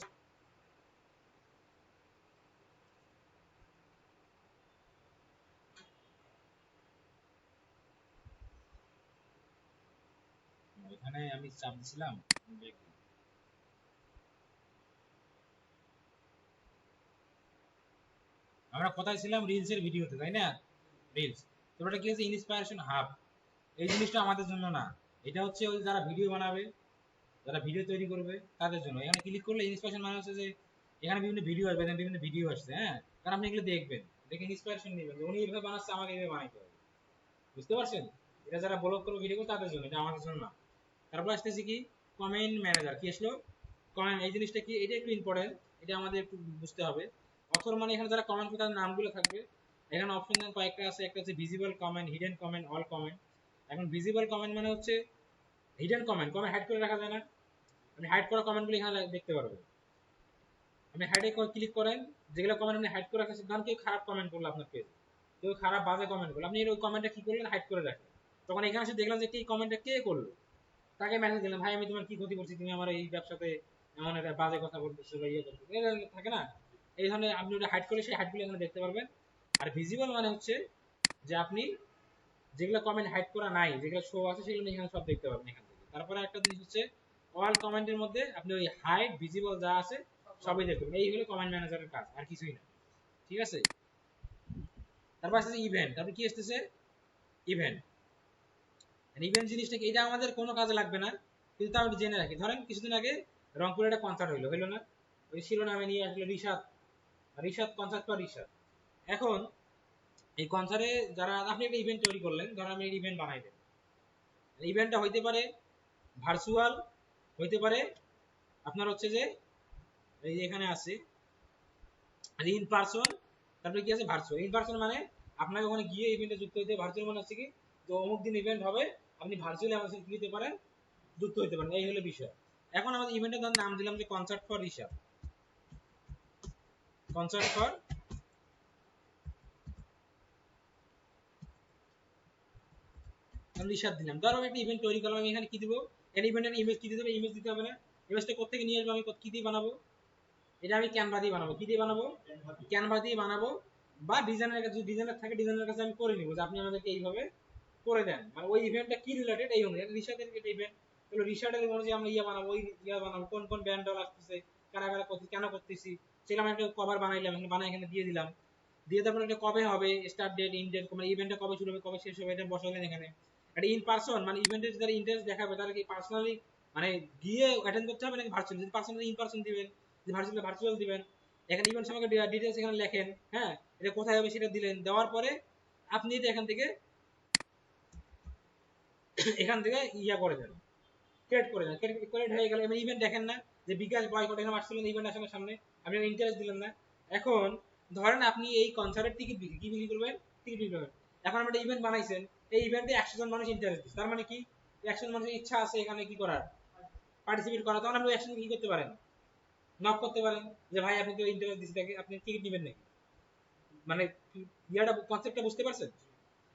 এখানে আমি চাপ দিছিলাম। আমরা কোথায় ছিলাম? রিলসের ভিডিওতে, তাই না? রিলস, তোমরা কি হচ্ছে ইন্সপায়ারেশন হাব, এই জিনিসটা আমাদের জন্য না, এটা হচ্ছে ওই যারা ভিডিও বানাবে, যারা ভিডিও তৈরি করবে তাদের জন্য। এখানে ক্লিক করলে ইন্সপিরেশন মানে হচ্ছে যে এখানে বিভিন্ন ভিডিও আসবে, এখানে বিভিন্ন ভিডিও আসছে, হ্যাঁ, কারণ আপনি এগুলো দেখবেন, দেখে ইন্সপিরেশন নেবেন যে উনি এইভাবে বানাচ্ছে, আমাকে এইভাবে বানাইতে হবে। বুঝতে পারছেন? এটা যারা ব্লগ করবে ভিডিও করবে তাদের জন্য, এটা আমাদের জন্য না। তারপর আসতেছি কি কমেন্ট ম্যানেজার, কি আসলো কমেন্ট, এই জিনিসটা কি, এটা একটু ইম্পর্টেন্ট, এটা আমাদের একটু বুঝতে হবে। অথর মানে এখানে যারা কমেন্ট করবে তাদের নামগুলো থাকবে, এখানে অপশন কয়েকটা আছে, একটা হচ্ছে visible comment, hidden comment, all comment. এখন ভিজিবল কমেন্ট মানে হচ্ছে হিডেন কমেন্ট, কমেন্ট হাইড করে রাখা যায় না, আপনি হাইড করা কমেন্টগুলো এখানে দেখতে পারবেন। আপনি হাইডে ক্লিক করেন, যেগুলো কমেন্ট আপনি হাইড করে রাখেন, ধরুন কেউ খারাপ কমেন্ট করলো আপনার পেজে, কেউ খারাপ বাজে কমেন্ট করলো, আপনি ওই কমেন্টটা কি করলেন, হাইড করে রাখেন। তখন এখানে এসে দেখলাম যে এই কমেন্টটা কে করলো, তাকে মেসেজ দিলাম, ভাই আমি তোমার কি ক্ষতি করছি, তুমি আমার এই ব্যবসাতে এমন একটা বাজে কথা বলতেছো বা ইয়ে করতেছো, থাকে না, এই ধরনের আপনি ওটা হাইড করলে সেই হাইডগুলো এখানে দেখতে পারবেন। আর ভিজিবল মানে হচ্ছে যে আপনি যেগুলো কমেন্ট হাইড করা নাই, যেগুলো শো আছে, সেগুলো এখানে সব দেখতে পারবেন এখান থেকে। তারপরে একটা জিনিস হচ্ছে অল কমেন্টের মধ্যে আপনি ওই হাইড ভিজিবল যা আছে সবই দেখতে পাবেন। এই হলো কমেন্ট ম্যানেজারের কাজ, আর কিছুই না। ঠিক আছে, তারপর আসছে ইভেন্ট, তারপর কি আসতেছে ইভেন্ট। ইভেন্ট জিনিসটা কি, এটা আমাদের কোনো কাজে লাগবে না, কিন্তু তাও জেনে রাখি। ধরেন কিছুদিন আগে রংপুরে একটা কনসার্ট হইলো না, ওই শিরোনামে নিয়ে আসলো রিশাদ, রিশাদ কনসার্ট ফর রিশাদ। এখন এই কনসার্টে যারা, আপনি একটা ইভেন্ট তৈরি করলেন, ধরেন আপনি ইভেন্ট বানাইলেন, ইভেন্টটা হইতে পারে ভার্চুয়াল, হইতে পারে আপনার হচ্ছে যে এই যে এখানে আছে ইন পারসন, তারপরে কি আছে ভার্চুয়াল। ইন পারসন মানে আপনাকে ওখানে গিয়ে ইভেন্টে যুক্ত হইতে, ভার্চুয়াল মানে হচ্ছে কি তো অমুক দিন ইভেন্ট হবে, আপনি ভার্চুয়ালি আমাদের সাথে কি হতে পারেন, যুক্ত হইতে পারেন, এই হলো বিষয়। এখন আমাদের ইভেন্টের নাম দিলাম যে concert for Rishad, concert for Rishad দিলাম। ধরো আমি একটা ইভেন্ট তৈরি করলাম, আমি এখানে কি দিব, এর ইভেন্টের ইমেজ কি দিতে হবে, ইমেজ দিতে হবে না, ইমেজটা কোথেকে নিয়ে আসবো, আমি কি দিয়ে বানাবো, এটা আমি ক্যানভা দিয়ে বানাবো, কি দিয়ে বানাবো, ক্যানভা দিয়ে বানাবো, বা ডিজাইনের কাছে, ডিজাইনার থাকে ডিজাইনের কাছে আমি করে নিব যে আপনি আমাদেরকে এইভাবে করে দেন, মানে ওই ইভেন্টটা কি রিলেটেড এই অনুযায়ী, রিশাদের একটা ইভেন্ট তাহলে রিশাদের অনুযায়ী আমরা ইয়া বানাবো, ওই ইয়া বানাবো, কোন কোন ব্যান্ড ডল আসতেছে, কারা কারা করতে, কেন করতেছি, সেটা আমি একটা কভার বানাইলাম, এখানে বানাই এখানে দিয়ে দিলাম, দিয়ে তারপরে এটা কবে হবে, স্টার্ট ডেট, ইন ডেট, মানে ইভেন্টটা কবে শুরু হবে, কবে শেষ হবে, এটা বসালেন এখানে। এটা ইন পারসন মানে ইভেন্টের যারা ইন্টারেস্ট দেখাবে তারা কি পার্সোনালি মানে গিয়ে অ্যাটেন্ড করতে হবে নাকি ভার্চুয়ালি, যদি পার্সোনালি ইন পারসন দিবেন, যদি ভার্চুয়াল দিবেন, এখানে ইভেন্ট সম্পর্কে ডিটেইলস এখানে লেখেন, হ্যাঁ, এটা কোথায় হবে সেটা দিলেন, দেওয়ার পরে আপনি এটা এখান থেকে ইয়া করে দেন, ক্রিয়েট করে দেন, ক্রিয়েট হয়ে গেল। এবার ইভেন্ট দেখেন না যে বিকাশ বয়কট এখানে আসছিলেন, ইভেন্ট আসলে সামনে আপনি ইন্টারেস্ট দিলেন না। এখন ধরেন আপনি এই কনসার্টের টিকিট কি বিক্রি করবেন, টিকিট বিক্রি করবেন। এখন আপনি একটা ইভেন্ট বানাইছেন, এই ইভেন্টে 100 জন মানুষ ইন্টারেস্ট দিচ্ছে, তার মানে কি 100 জন মানুষের ইচ্ছা আছে এখানে কি করার, পার্টিসিপেট করা। তখন আপনি 100 জন কি করতে পারেন, নক করতে পারেন যে ভাই আপনি তো ইন্টারেস্ট দিচ্ছেন, আপনি টিকিট নেবেন নাকি। মানে ইয়াটা কনসেপ্টটা বুঝতে পারছেন?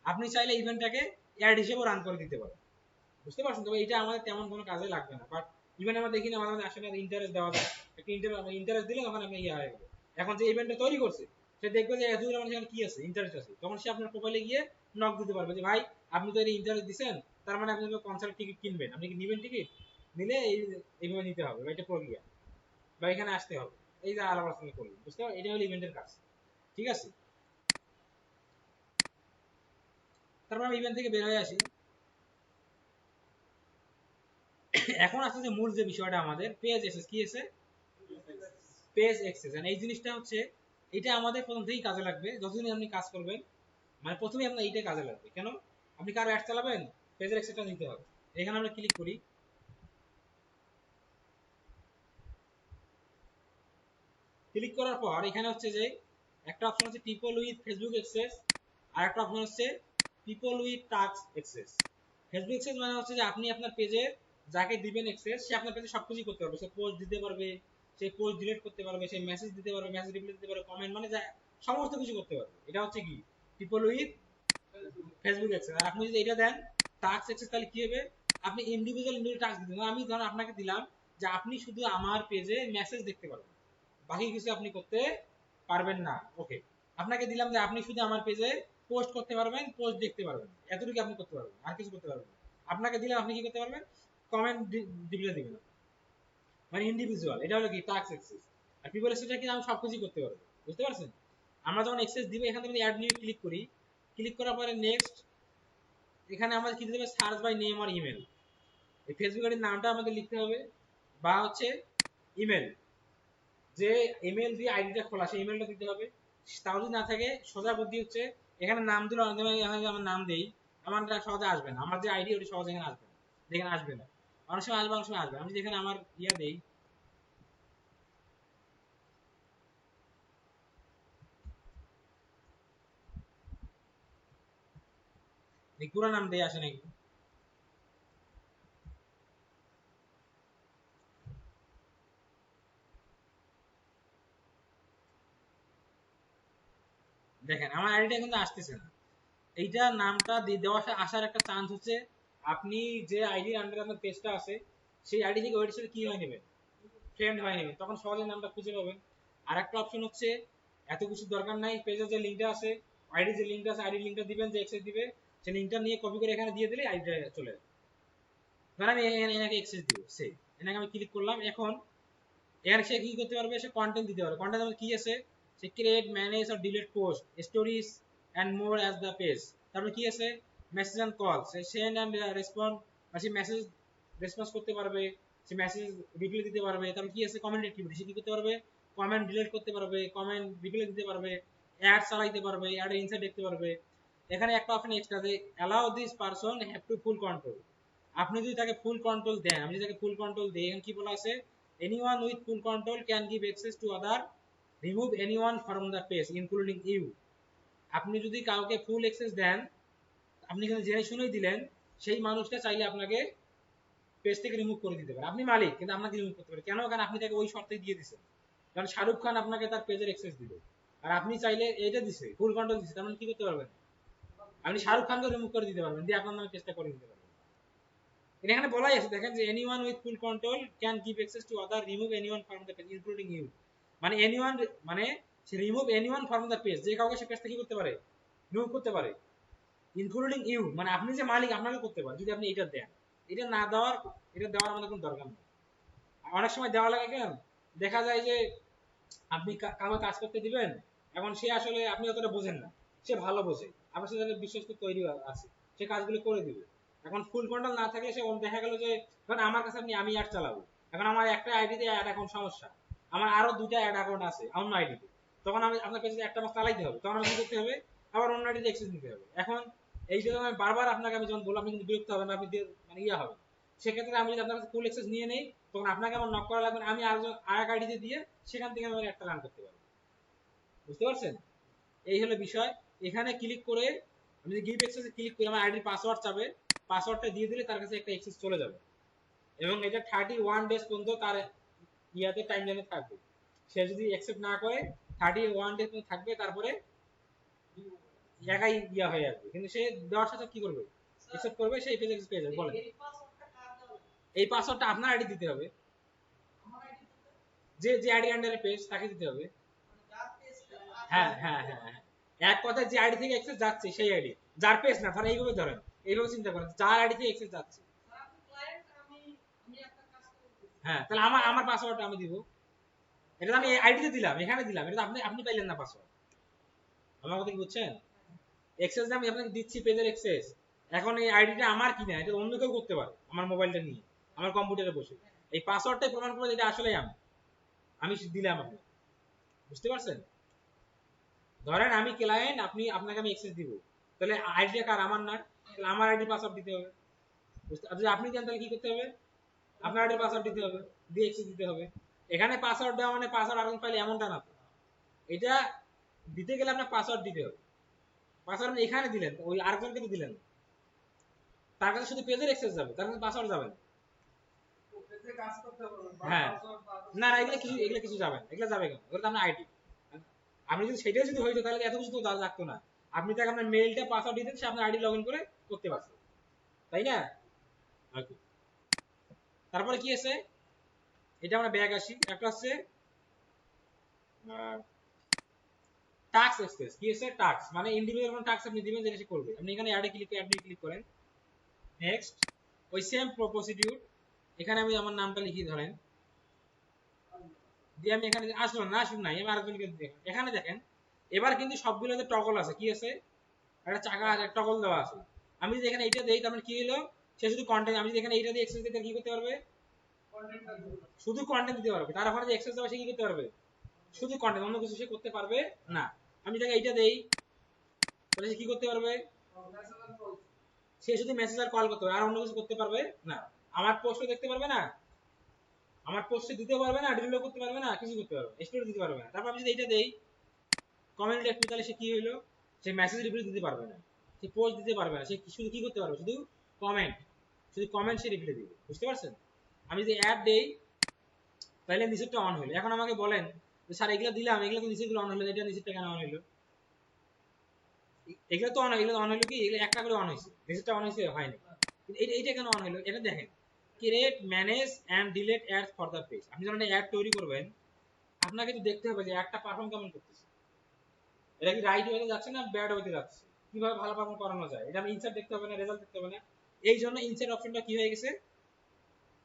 আপনি চাইলে ইভেন্টটাকে অ্যাড হিসেবে রান করে দিতে পারেন, বুঝতে পারছেন? তবে এটা আমাদের তেমন কোনো কাজে লাগবে না, বাট ইভেন্ট আমরা দেখি না আমাদের আসলে ইন্টারেস্ট দেওয়া যায়, একটা ইন্টারেস্ট দিলে তখন আপনি ইয়ে হয়ে গেল। এখন যে ইভেন্টটা তৈরি করছে সে দেখবে যে এতগুলো মানুষ এখানে কি আছে, ইন্টারেস্ট আছে, তখন সে আপনার প্রোফাইলে গিয়ে নক দিতে পারবে যে ভাই আপনি তো এর ইন্টারেস্ট দিচ্ছেন, তার মানে আপনি কনসার্ট টিকিট কিনবেন, আপনি কি নিবেন টিকিট, নিলে এইভাবে নিতে হবে বা এটা প্রক্রিয়া বা এখানে আসতে হবে, এই যে আলাপ আলোচনা করবেন, বুঝতে পারবেন? এটা হলো ইভেন্টের কাজ, ঠিক আছে? তারপর আমি ইভেন্ট থেকে বের হয়ে আসি। এখন আসছে যে মূল যে বিষয়টা আমাদের পেজ এক্সেস, কি আছে পেজ এক্সেস। এই জিনিসটা হচ্ছে এটা আমাদের প্রথম থেকেই কাজে লাগবে, যতদিন আপনি কাজ করবেন, মানে প্রথমে আপনার এইটা কাজে লাগবে। কেন? আপনি কারো অ্যাড চালাবেন, পেজের এক্সেসটা নিতে হবে। এখানে আমরা ক্লিক করি, ক্লিক করার পর এখানে হচ্ছে যে একটা অপশন হচ্ছে পিপল উইথ ফেসবুক এক্সেস, আর একটা অপশন হচ্ছে people with task access. Facebook access মানে হচ্ছে যে আপনি আপনার পেজে যাকে দিবেন এক্সেস, সে আপনার পেজে সবকিছু করতে পারবে, সে পোস্ট দিতে পারবে, সে পোস্ট ডিলিট করতে পারবে, সে মেসেজ দিতে পারবে, মেসেজ রিপ্লাই দিতে পারবে, কমেন্ট, মানে যা সমস্ত কিছু করতে পারবে। এটা হচ্ছে কি পিপল উইথ ফেসবুক এক্সেস। আর আপনি যদি এটা দেন টাস্ক এক্সেস, তাহলে কি হবে, আপনি ইন্ডিভিজুয়াল টাস্ক দিবেন। আমি ধরুন আপনাকে দিলাম যে আপনি শুধু আমার পেজে মেসেজ দেখতে পারবেন, বাকি কিছু আপনি করতে পারবেন না। ওকে, আপনাকে দিলাম যে আপনি শুধু আমার পেজে পোস্ট করতে পারবেন, পোস্ট দেখতে পারবেন, এতটুকু আপনি করতে পারবেন, আর কিছু করতে পারবেন না। আপনাকে দিলাম আপনি কি করতে পারবেন, কমেন্ট দিলে দিবেন, মানে ইন্ডিভিজুয়াল। এটা হলো কি টাস্ক এক্সেস। আর পিপল এক্সেসটা কি আমি সবকিছু করতে পারবো, বুঝতে পারছেন? আমরা যখন এক্সেস দিব এখান থেকে অ্যাড নিউ ক্লিক করি, ক্লিক করার পরে নেক্সট, এখানে আমাদের কি দিতে হবে, সার্চ বাই নেম আর ইমেল। এই ফেসবুক আইডির নামটা আমাদের লিখতে হবে, বা হচ্ছে ইমেল, যে ইমেল দিয়ে আইডিটা খোলা সেই ইমেলটা দিতে হবে। তাও যদি না থাকে সোজা বুদ্ধি হচ্ছে এখানে নাম দিলে অনেক সময় আমার নাম দেই, আমার সহজে আসবে না, আমার যে আইডি ওটি সহজে এখানে আসবে না, যেখানে আসবে না, অনেক সময় আসবে, অনেক সময় আসবে। আমি যেখানে আমার ইয়া দেই, পুরো নাম দেই, আসে নাকি দেখেন আমার আইডিটা কিন্তু আসতেছে না। এইটা নামটা দেওয়া আসার একটা চান্স হচ্ছে আপনি যে আইডির আন্ডারে আপনার পেজটা আছে সেই আইডি থেকে ওইটার সাথে কি হয়ে নেবেন, ফ্রেন্ড হয়ে নেবেন, তখন সহজে নামটা খুঁজে পাবেন। আর একটা অপশন হচ্ছে এত কিছু দরকার নাই, পেজের যে লিঙ্কটা আছে, আইডি যে লিঙ্কটা আছে, আইডি লিঙ্কটা দিবেন, যে এক্সেস দিবে সেই লিঙ্কটা নিয়ে কপি করে এখানে দিয়ে দিলে আইডিটা চলে যাবে। ধর আমি এনাকে এক্সেস দিব, সেই এনাকে আমি ক্লিক করলাম। এখন এখানে সে কি করতে পারবে, সে কন্টেন্ট দিতে পারবে। কন্টেন্ট আমাদের কি আছে, সে ক্রিয়েট, ম্যানেজ আর delete post, stories and more as the page. তারপরে কি আছে, মেসেজ এন্ড কল, সে সেন্ড এন্ড রেসপন্ড, বা সে মেসেজ রেসপন্স করতে পারবে, সে মেসেজ রিপ্লাই দিতে পারবে। তারপর কি আছে, কমেন্ট অ্যাক্টিভিটি, সে কি করতে পারবে, কমেন্ট ডিলিট করতে পারবে, কমেন্ট রিপ্লাই দিতে পারবে, অ্যাড চালাইতে পারবে, অ্যাড ইনসাইট দেখতে পারবে। এখানে একটা অপশন এক্সট্রা যে allow this person have to full control. আপনি যদি তাকে ফুল কন্ট্রোল দেন, আমি যদি তাকে ফুল কন্ট্রোল দিই, এখানে কি বলা আছে, anyone with full control can give access to other, remove anyone from the page including you। আপনি যদি কাউকে ফুল অ্যাক্সেস দেন, আপনি এখানে জেনে শুনেই দিলেন, সেই মানুষটা চাইলে আপনাকে পেজ থেকে রিমুভ করে দিতে পারে। আপনি মালিক কিন্তু আপনাকে রিমুভ করতে পারে। কেন? কারণ আপনি তাকে ওই শর্তে দিয়ে দিয়েছেন। কারণ শাহরুখ খান আপনাকে তার পেজের অ্যাক্সেস দিল, আর আপনি চাইলে এটা দিছে, ফুল কন্ট্রোল দিছে, তার মানে কি করতে পারবেন, আপনি শাহরুখ খানকে রিমুভ করে দিতে পারবেন, দিয়ে আপনার নামে পেজটা করে দিতে পারবেন। এখানে বলাই আছে দেখেন যে anyone with full control can give access to other, remove anyone from the page including you. মানে এনিওয়ান, মানে সে remove anyone from the page, যে কাউকে সে পেজ থেকে কি করতে পারে, রিমুভ করতে পারে, ইনক্লুডিং ইউ, মানে আপনি যে মালিক আপনাকে করতে পারে যদি আপনি এটা দেন। এটা না দেওয়ার, এটা দেওয়ার আমাদের কোনো দরকার নেই। অনেক সময় দেওয়া লাগে কেন, দেখা যায় যে আপনি কাউকে কাজ করতে দিবেন, এখন সে আসলে আপনি অতটা বোঝেন না, সে ভালো বোঝে, আপনার সাথে বিশ্বস্ত তৈরি আছে, সে কাজগুলো করে দিবে। এখন ফুল কন্ট্রোল না থাকলে সে দেখা গেল যে ধরেন আমার কাছে আমি অ্যাড চালাবো, এখন আমার একটা আইডিতে অ্যাড অ্যাকাউন্ট সমস্যা, আমার আরো দুটা অ্যাড অ্যাকাউন্ট আছে অন্য আইডিতে, তখন আমি আপনার পেজে একটা মাস চালাইতে হবে, তখন আমাকে কি করতে হবে, আবার অন্য আইডিতে অ্যাক্সেস দিতে হবে। এখন এই যে আমি বারবার আপনাকে আমি যখন বললাম, আপনি কিন্তু বিরক্ত হবেন, আপনি মানে ইয়া হবে। সেক্ষেত্রে আমি যদি আপনার কাছে ফুল অ্যাক্সেস নিয়ে নেই, তখন আপনাকে আমার নক করা লাগবে, আমি আরেক আইডিতে দিয়ে সেখান থেকে আমি একটা রান করতে পারবো। বুঝতে পারছেন? এই হলো বিষয়। এখানে ক্লিক করে আমি যদি গিভ অ্যাক্সেসে ক্লিক করি, আমার আইডির পাসওয়ার্ড চাবে, পাসওয়ার্ডটা দিয়ে দিলে তার কাছে একটা অ্যাক্সেস চলে যাবে, এবং এটা 31 ডেজ পর্যন্ত তার ইয়াতে টাইম লাইনে থাকবে। সে যদি অ্যাকসেপ্ট না করে 31 ডেজ পর্যন্ত থাকবে, তারপরে একাই ইয়া হয়ে যাবে। কিন্তু সে দেওয়ার সাথে কি করবে, অ্যাকসেপ্ট করবে, সেই পেজ অ্যাক্সেস পেয়ে যাবে। বলেন, এই পাসওয়ার্ডটা আপনার আইডি দিতে হবে, যে যে আইডি আন্ডারে পেজ তাকে দিতে হবে। হ্যাঁ হ্যাঁ হ্যাঁ হ্যাঁ, এক কথায় যে আইডি থেকে অ্যাক্সেস যাচ্ছে সেই আইডি, যার পেজ না, তারা এইভাবে ধরেন, এইভাবে চিন্তা করেন, যার আইডি থেকে অ্যাক্সেস যাচ্ছে। হ্যাঁ, তাহলে আমার আমার পাসওয়ার্ডটা আমি দিব, এটা আমি আইডিতে দিলাম, এখানে দিলাম, এটা আপনি আপনি পাইলেন না পাসওয়ার্ড। আমার কথা কি বুঝছেন? অ্যাক্সেস আমি আপনাকে দিচ্ছি, পেজের অ্যাক্সেস, এখন এই আইডিটা আমার কিনা, এটা অন্য কেউ করতে পারে আমার মোবাইলটা নিয়ে, আমার কম্পিউটারে বসে। এই পাসওয়ার্ডটাই প্রমাণ করে এটা আসলে আমি দিলাম আপনি। বুঝতে পারছেন? ধরেন আমি ক্লায়েন্ট, আপনি আপনাকে আমি অ্যাক্সেস দিব, তাহলে আইডিটা কার, আমার না, তাহলে আমার আইডি পাসওয়ার্ড দিতে হবে। যদি আপনি দেন তাহলে কি করতে হবে, আপনার আইডি পাসওয়ার্ড দিতে হবে, দিয়ে অ্যাক্সেস দিতে হবে। এখানে পাসওয়ার্ড দেওয়া মানে পাসওয়ার্ড আরেকজন পাইলে এমনটা না তো, এটা দিতে গেলে আপনার পাসওয়ার্ড দিতে হবে। পাসওয়ার্ড আপনি এখানে দিলেন, ওই আরেকজনকে তো দিলেন, তার কাছে শুধু পেজের অ্যাক্সেস যাবে, তার কাছে পাসওয়ার্ড যাবে না। হ্যাঁ, না না, এগুলো কিছু যাবে না, এগুলো যাবে কেন, ওটা তো আপনার আইডি। আপনি যদি সেটাই যদি হইতো তাহলে এত কিছু তো লাগতো না, আপনি তাকে আপনার মেইলটা পাসওয়ার্ড দিতেন, সে আপনার আইডি লগইন করে করতে পারছে, তাই না? ওকে, তারপরে কি আছে, এটা আমরা ব্যাক আসি, একটা হচ্ছে টাস্ক এক্সপ্রেস। কি আছে টাস্ক মানে ইন্ডিভিজুয়াল কোন টাস্ক আপনি দিবেন, যেটা সে করবে। আপনি এখানে অ্যাডে ক্লিক করেন, নেক্সট, ওই সেম প্রসিডিউর, এখানে আমি আমার নামটা লিখিয়ে ধরেন, দিয়ে আমি এখানে আসলো না, আসুন নাই, আমি আরেকজনকে দেখেন, এখানে দেখেন এবার কিন্তু সবগুলোতে টগল আছে। কি আছে, একটা চাকা আছে, টগল দেওয়া আছে। আমি যদি এখানে এইটা দেই, তার মানে কি হলো, সে শুধু কন্টেন্ট, আমি যদি এখানে এইটা দিয়ে এক্সেস দিতে, কি করতে পারবে, শুধু কন্টেন্ট দিতে পারবে। তার ওখানে যে এক্সেস দেওয়া, সে কি করতে পারবে, শুধু কন্টেন্ট, অন্য কিছু সে করতে পারবে না। আমি তাকে এইটা দেই, তাহলে সে কি করতে পারবে, সে শুধু মেসেজ আর কল করতে পারবে, আর অন্য কিছু করতে পারবে না। আমার পোস্টও দেখতে পারবে না, আমার পোস্টে দিতে পারবে না, ডিলিটও করতে পারবে না, কিছু করতে পারবে, স্টোরি দিতে পারবে না। তারপর আমি যদি এইটা দেই কমেন্ট একটু, তাহলে সে কি হইলো, সে মেসেজ রিপ্লাই দিতে পারবে না, সে পোস্ট দিতে পারবে না, সে শুধু কি করতে পারবে, শুধু কমেন্ট, সে রিপ্লাই দিবে। বুঝতে পারছেন? আমি যদি অ্যাড দেই, তাহলে নিচেরটা অন হইলো। এখন আমাকে বলেন যে স্যার এগুলো দিলাম, এগুলো তো নিচেরগুলো অন হলো, এটা নিচেরটা কেন অন হইলো? এগুলো তো অন, এগুলো অন হইলো কি, এগুলো একটা করে অন হয়েছে, নিচেরটা অন হয়েছে হয়নি, এইটা কেন অন হইলো? এটা দেখেন, create, manage and delete ads for the page. আপনি যখন একটা অ্যাড তৈরি করবেন, আপনাকে তো দেখতে হবে যে অ্যাডটা পারফর্ম কেমন করতেছে, এটা কি রাইট ওয়েতে যাচ্ছে না ব্যাড ওয়েতে যাচ্ছে, কিভাবে ভালো পারফর্ম করানো যায়, এটা আমি ইনসার্ট দেখতে হবে না, রেজাল্ট দেখতে হবে না। এই জন্য ইনসার্ট অপশনটা কি হয়ে গেছে,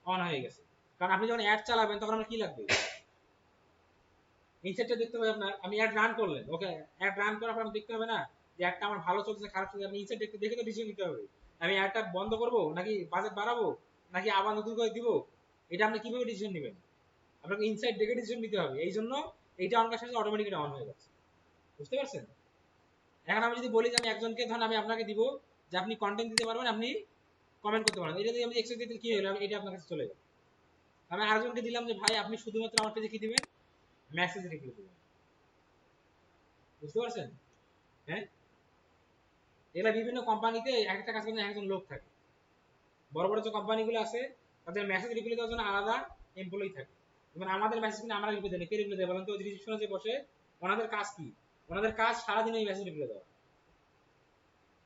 অন হয়ে গেছে। কারণ আপনি যখন অ্যাড চালাবেন, তখন আপনার কি লাগবে, ইনসার্টটা দেখতে হবে আপনার। আমি অ্যাড রান করলেন, ওকে, অ্যাড রান করার পর দেখতে হবে না যে অ্যাডটা আমার ভালো চলছে খারাপ চলছে, আপনি ইনসার্ট দেখে তো ডিসিশন নিতে হবে, আমি অ্যাডটা বন্ধ করব নাকি বাজেট বাড়াবো নাকি আবার নতুন করে দিব। এটা আপনি কিভাবে ডিসিশন নেবেন, আপনাকে ইনসাইট দেখে ডিসিশন নিতে হবে। এই জন্য এইটা অন করার সাথে অটোমেটিক অন হয়ে যাচ্ছে। বুঝতে পারছেন? এখন আমি যদি বলি যে আমি একজনকে, ধরুন আমি আপনাকে দিব যে আপনি কন্টেন্ট দিতে পারবেন, আপনি কমেন্ট করতে পারবেন, এটা দিয়ে আমি এক্সেস দিতে কি হলো, এটা আপনার কাছে চলে যাবে। আমি আরেকজনকে দিলাম যে ভাই আপনি শুধুমাত্র আমার পেজে কি দিবেন, মেসেজ রিপ্লাই দিবেন। বুঝতে পারছেন? হ্যাঁ, এগুলা বিভিন্ন কোম্পানিতে একটা কাজ করতে একজন লোক থাকে। বড় বড় যে কোম্পানিগুলো আছে, তাদের মেসেজ রিপ্লাই দেওয়ার জন্য আলাদা এমপ্লয়ি থাকে। যেমন আমাদের মেসেজ কিন্তু আমরা রিপ্লাই দেই, কে রিপ্লাই দেয় বলেন তো? রিসেপশনে যে বসে, ওনাদের কাজ কি, ওনাদের কাজ সারাদিন ওই মেসেজ রিপ্লাই দেওয়া,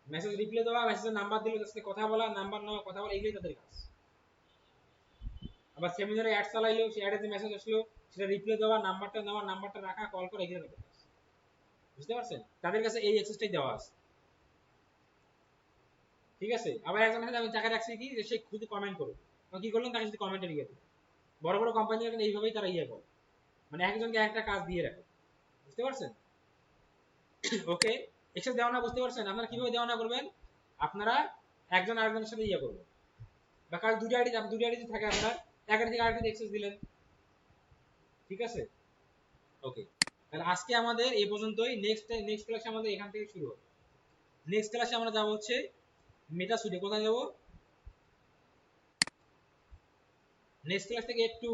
মেসেজ রিপ্লাই দেওয়া, মেসেজের নাম্বার দিলে তার সাথে কথা বলা, নাম্বার নেওয়া, কথা বলা, এগুলোই তাদের কাজ। আবার সেমিনারে অ্যাড চালাইলো, সেই অ্যাডে যে মেসেজ আসলো সেটা রিপ্লাই দেওয়া, নাম্বারটা নেওয়া, নাম্বারটা রাখা, কল করা, এগুলো তাদের কাজ। বুঝতে পারছেন? তাদের কাছে এই অ্যাক্সেসটাই দেওয়া আছে। ঠিক আছে? আবার একজন আছে, আমি তাকে রাখছি কি, যে সে শুধু কমেন্ট করবে, কি করলেন, তাকে শুধু কমেন্টে লিখে দেবে। বড় বড় কোম্পানি এইভাবেই তারা ইয়ে করে, মানে একজনকে একটা কাজ দিয়ে রাখে। বুঝতে পারছেন? ওকে, এক্সেস দেওয়া না, বুঝতে পারছেন? আপনারা কিভাবে দেওয়া না করবেন, আপনারা একজন আরেকজনের সাথে ইয়ে করবেন, বা কারণ দুটো আইডি থাকে, আপনার এক আইডি থেকে আরেকটি অ্যাক্সেস দিলেন। ঠিক আছে? ওকে, তাহলে আজকে আমাদের এই পর্যন্তই। নেক্সট ক্লাসে আমাদের এখান থেকে শুরু হবে। নেক্সট ক্লাসে আমরা যাব হচ্ছে মেটা সুইটে। কোথায় যাব? নেক্সট ক্লাস থেকে একটু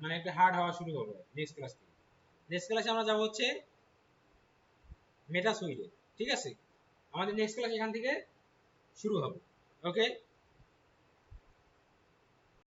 মানে একটু হার্ড হওয়া শুরু হবে নেক্সট ক্লাস থেকে। নেক্সট ক্লাসে আমরা যাব হচ্ছে মেটা সুইটে। ঠিক আছে, আমাদের নেক্সট ক্লাস এখান থেকে শুরু হবে। ওকে।